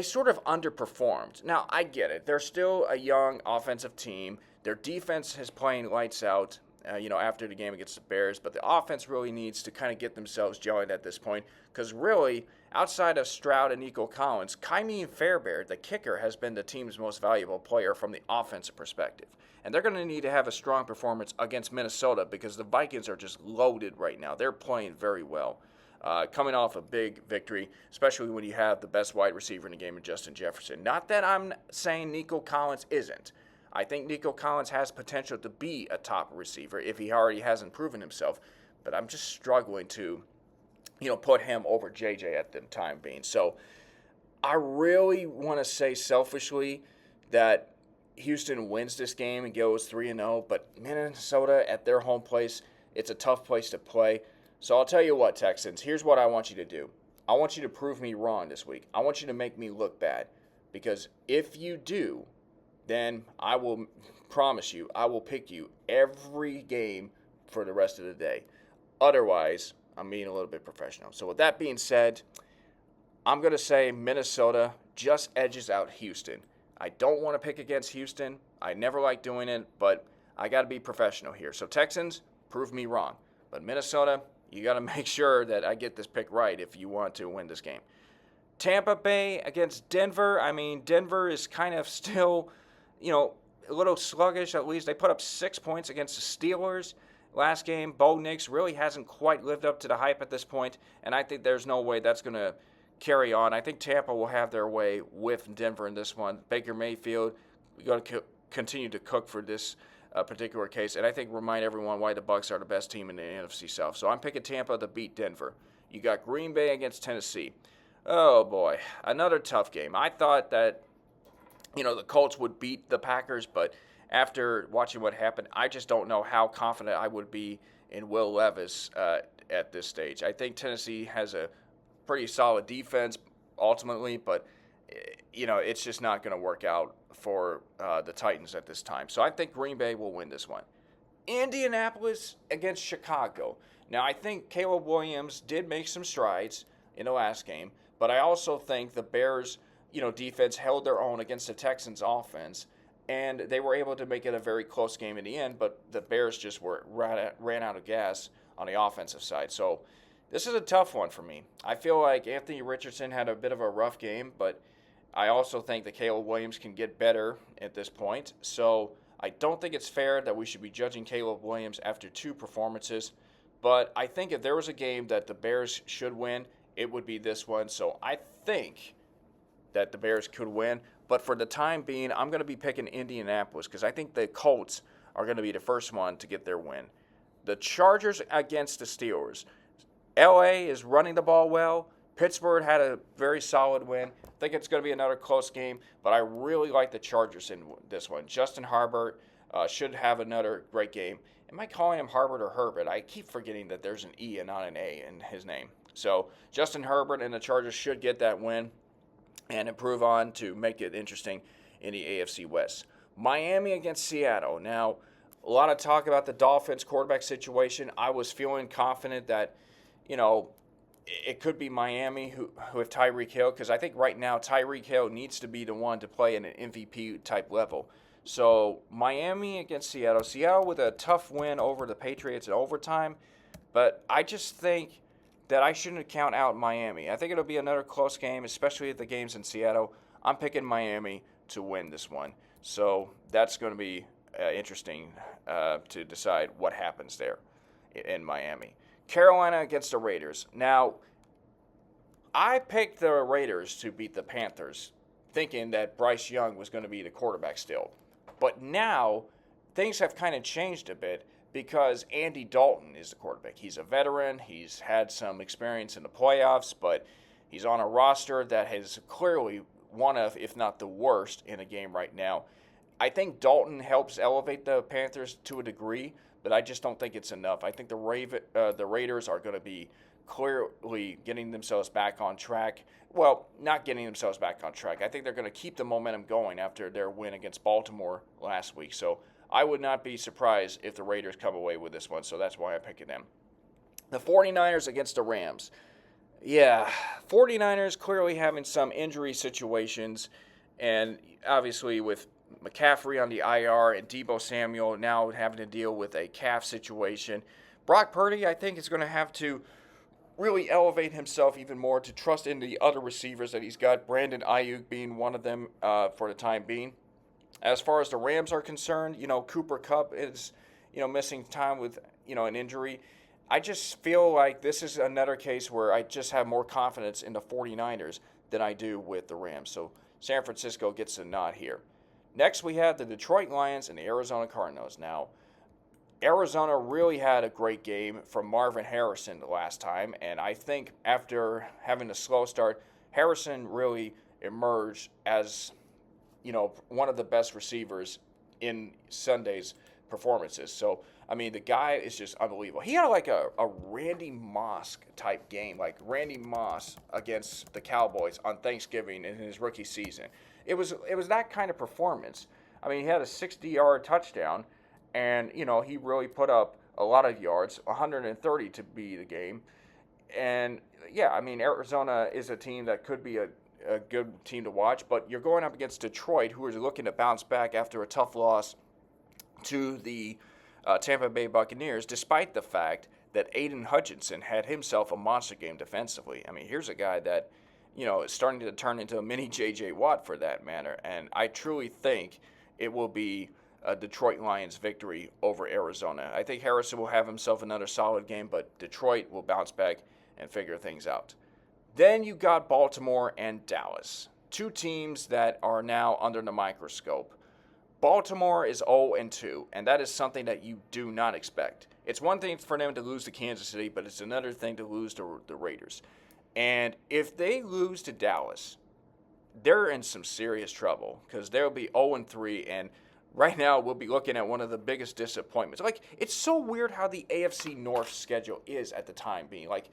Speaker 1: sort of underperformed. Now, I get it. They're still a young offensive team. Their defense is playing lights out, after the game against the Bears. But the offense really needs to kind of get themselves gelling at this point. Because really, outside of Stroud and Nico Collins, Kymie Fairbairn, the kicker, has been the team's most valuable player from the offensive perspective. And they're going to need to have a strong performance against Minnesota because the Vikings are just loaded right now. They're playing very well. Coming off a big victory, especially when you have the best wide receiver in the game in Justin Jefferson. Not that I'm saying Nico Collins isn't. I think Nico Collins has potential to be a top receiver if he already hasn't proven himself. But I'm just struggling to, put him over JJ at the time being. So I really want to say selfishly that Houston wins this game and goes 3-0. But Minnesota at their home place, it's a tough place to play. So I'll tell you what, Texans, here's what I want you to do. I want you to prove me wrong this week. I want you to make me look bad. Because if you do, then I will promise you, I will pick you every game for the rest of the day. Otherwise, I'm being a little bit professional. So with that being said, I'm going to say Minnesota just edges out Houston. I don't want to pick against Houston. I never like doing it, but I got to be professional here. So Texans, prove me wrong. But Minnesota, you got to make sure that I get this pick right if you want to win this game. Tampa Bay against Denver. I mean, Denver is kind of still, a little sluggish at least. They put up 6 points against the Steelers last game. Bo Nix really hasn't quite lived up to the hype at this point, and I think there's no way that's going to carry on. I think Tampa will have their way with Denver in this one. Baker Mayfield, we got to continue to cook for this particular case, and I think remind everyone why the Bucs are the best team in the NFC South. So I'm picking Tampa to beat Denver. You got Green Bay against Tennessee. Oh boy, another tough game. I thought that the Colts would beat the Packers, but after watching what happened, I just don't know how confident I would be in Will Levis at this stage. I think Tennessee has a pretty solid defense ultimately, but it's just not going to work out for the Titans at this time. So I think Green Bay will win this one. Indianapolis against Chicago. Now, I think Caleb Williams did make some strides in the last game, but I also think the Bears, defense held their own against the Texans offense, and they were able to make it a very close game in the end, but the Bears just ran out of gas on the offensive side. So this is a tough one for me. I feel like Anthony Richardson had a bit of a rough game, but I also think that Caleb Williams can get better at this point. So I don't think it's fair that we should be judging Caleb Williams after 2 performances, but I think if there was a game that the Bears should win, it would be this one. So I think that the Bears could win. But for the time being, I'm going to be picking Indianapolis because I think the Colts are going to be the first one to get their win. The Chargers against the Steelers. LA is running the ball well. Pittsburgh had a very solid win. I think it's going to be another close game, but I really like the Chargers in this one. Justin Herbert should have another great game. Am I calling him Herbert or Herbert? I keep forgetting that there's an E and not an A in his name. So Justin Herbert and the Chargers should get that win and improve on to make it interesting in the AFC West. Miami against Seattle. Now, a lot of talk about the Dolphins quarterback situation. I was feeling confident that, it could be Miami who have Tyreek Hill, because I think right now Tyreek Hill needs to be the one to play in an MVP type level. So Miami against Seattle. Seattle with a tough win over the Patriots in overtime, but I just think that I shouldn't count out Miami. I think it'll be another close game, especially if the game's in Seattle. I'm picking Miami to win this one. So that's going to be interesting to decide what happens there in Miami. Carolina against the Raiders. Now, I picked the Raiders to beat the Panthers, thinking that Bryce Young was going to be the quarterback still. But now, things have kind of changed a bit because Andy Dalton is the quarterback. He's a veteran. He's had some experience in the playoffs, but he's on a roster that has clearly one of, if not the worst, in a game right now. I think Dalton helps elevate the Panthers to a degree, but I just don't think it's enough. I think the Raiders are going to be clearly getting themselves back on track. Well, not getting themselves back on track. I think they're going to keep the momentum going after their win against Baltimore last week. So I would not be surprised if the Raiders come away with this one, so that's why I'm picking them. The 49ers against the Rams. Yeah, 49ers clearly having some injury situations, and obviously with McCaffrey on the IR and Deebo Samuel now having to deal with a calf situation. Brock Purdy, I think, is going to have to really elevate himself even more to trust in the other receivers that he's got, Brandon Ayuk being one of them for the time being. As far as the Rams are concerned, Cooper Kupp is, missing time with, an injury. I just feel like this is another case where I just have more confidence in the 49ers than I do with the Rams. So San Francisco gets a nod here. Next, we have the Detroit Lions and the Arizona Cardinals. Now, Arizona really had a great game from Marvin Harrison the last time, and I think after having a slow start, Harrison really emerged as, one of the best receivers in Sunday's performances. So, the guy is just unbelievable. He had like a Randy Moss type game, like Randy Moss against the Cowboys on Thanksgiving in his rookie season. It was that kind of performance. He had a 60-yard touchdown, and, he really put up a lot of yards, 130 to be the game. And yeah, I mean, Arizona is a team that could be a good team to watch, but you're going up against Detroit, who is looking to bounce back after a tough loss to the Tampa Bay Buccaneers, despite the fact that Aiden Hutchinson had himself a monster game defensively. I mean, here's a guy that, is starting to turn into a mini J.J. Watt for that matter, and I truly think it will be a Detroit Lions victory over Arizona. I think Harrison will have himself another solid game, but Detroit will bounce back and figure things out. Then you got Baltimore and Dallas, two teams that are now under the microscope. Baltimore is 0-2, and that is something that you do not expect. It's one thing for them to lose to Kansas City, but it's another thing to lose to the Raiders. And if they lose to Dallas, they're in some serious trouble because they'll be 0-3, and right now we'll be looking at one of the biggest disappointments. Like, it's so weird how the AFC North schedule is at the time being. Like,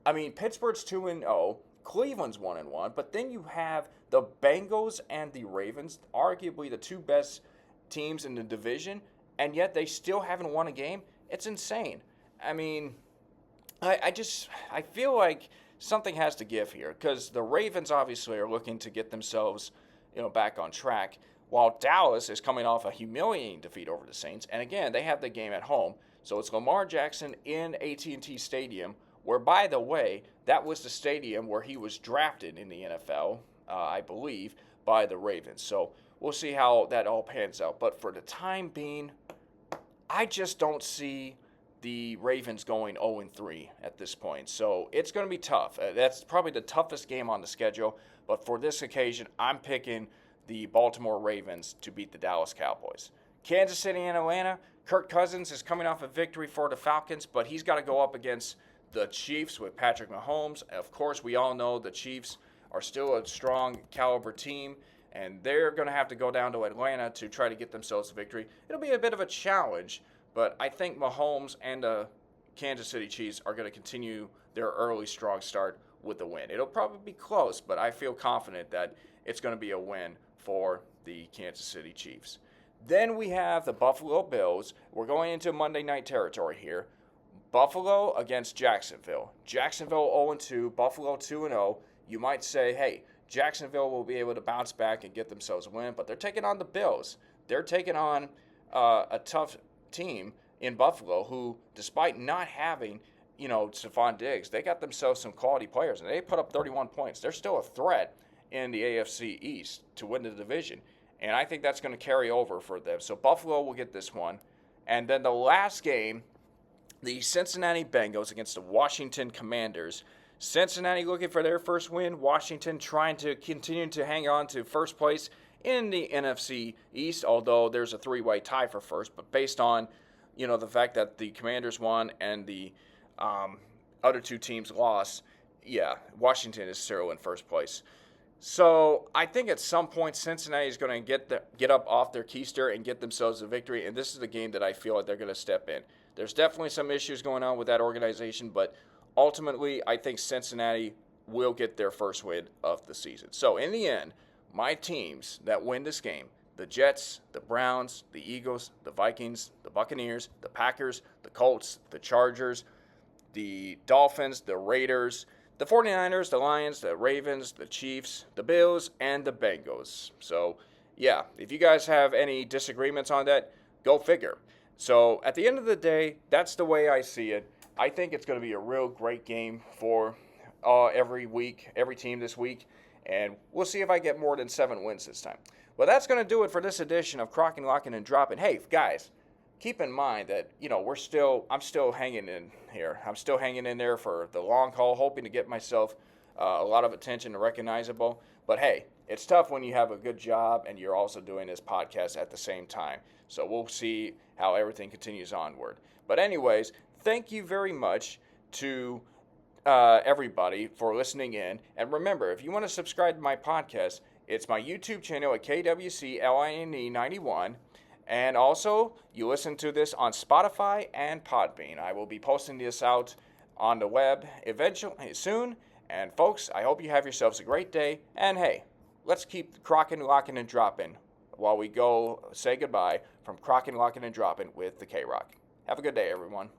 Speaker 1: I mean, Pittsburgh's 2-0, Cleveland's 1-1, but then you have the Bengals and the Ravens, arguably the two best teams in the division, and yet they still haven't won a game. It's insane. I mean, I feel like something has to give here because the Ravens obviously are looking to get themselves, back on track, while Dallas is coming off a humiliating defeat over the Saints. And again, they have the game at home, so it's Lamar Jackson in AT&T Stadium, where, by the way, that was the stadium where he was drafted in the NFL, I believe, by the Ravens. So we'll see how that all pans out. But for the time being, I just don't see the Ravens going 0-3 at this point. So it's going to be tough. That's probably the toughest game on the schedule. But for this occasion, I'm picking the Baltimore Ravens to beat the Dallas Cowboys. Kansas City and Atlanta, Kirk Cousins is coming off a victory for the Falcons, but he's got to go up against the Chiefs with Patrick Mahomes. Of course, we all know the Chiefs are still a strong caliber team, and they're going to have to go down to Atlanta to try to get themselves a victory. It'll be a bit of a challenge, but I think Mahomes and the Kansas City Chiefs are going to continue their early strong start with the win. It'll probably be close, but I feel confident that it's going to be a win for the Kansas City Chiefs. Then we have the Buffalo Bills. We're going into Monday night territory here. Buffalo against Jacksonville. Jacksonville 0-2, Buffalo 2-0. You might say, hey, Jacksonville will be able to bounce back and get themselves a win, but they're taking on the Bills. They're taking on a tough team in Buffalo who, despite not having, Stephon Diggs, they got themselves some quality players, and they put up 31 points. They're still a threat in the AFC East to win the division, and I think that's going to carry over for them. So Buffalo will get this one. And then the last game, the Cincinnati Bengals against the Washington Commanders. Cincinnati looking for their first win. Washington trying to continue to hang on to first place in the NFC East, although there's a three-way tie for first. But based on, the fact that the Commanders won and the other two teams lost, yeah, Washington is still in first place. So I think at some point Cincinnati is going to get up off their keister and get themselves a victory, and this is the game that I feel like they're going to step in. There's definitely some issues going on with that organization, but ultimately I think Cincinnati will get their first win of the season. So in the end, my teams that win this game, the Jets, the Browns, the Eagles, the Vikings, the Buccaneers, the Packers, the Colts, the Chargers, the Dolphins, the Raiders, the 49ers, the Lions, the Ravens, the Chiefs, the Bills, and the Bengals. So, yeah, if you guys have any disagreements on that, go figure. So, at the end of the day, that's the way I see it. I think it's going to be a real great game for every team this week, and we'll see if I get more than 7 wins this time. Well, that's going to do it for this edition of Crocking, Locking, and Dropping. Hey, guys, keep in mind that, I'm still hanging in here. I'm still hanging in there for the long haul, hoping to get myself a lot of attention and recognizable. But hey, it's tough when you have a good job and you're also doing this podcast at the same time. So we'll see how everything continues onward. But anyways, thank you very much to everybody for listening in. And remember, if you want to subscribe to my podcast, it's my YouTube channel at KWCLINE91. And also, you listen to this on Spotify and Podbean. I will be posting this out on the web eventually soon. And folks, I hope you have yourselves a great day. And hey, let's keep crocking, locking, and dropping while we go say goodbye from Crocking, Locking, and Dropping with the K-Rock. Have a good day, everyone.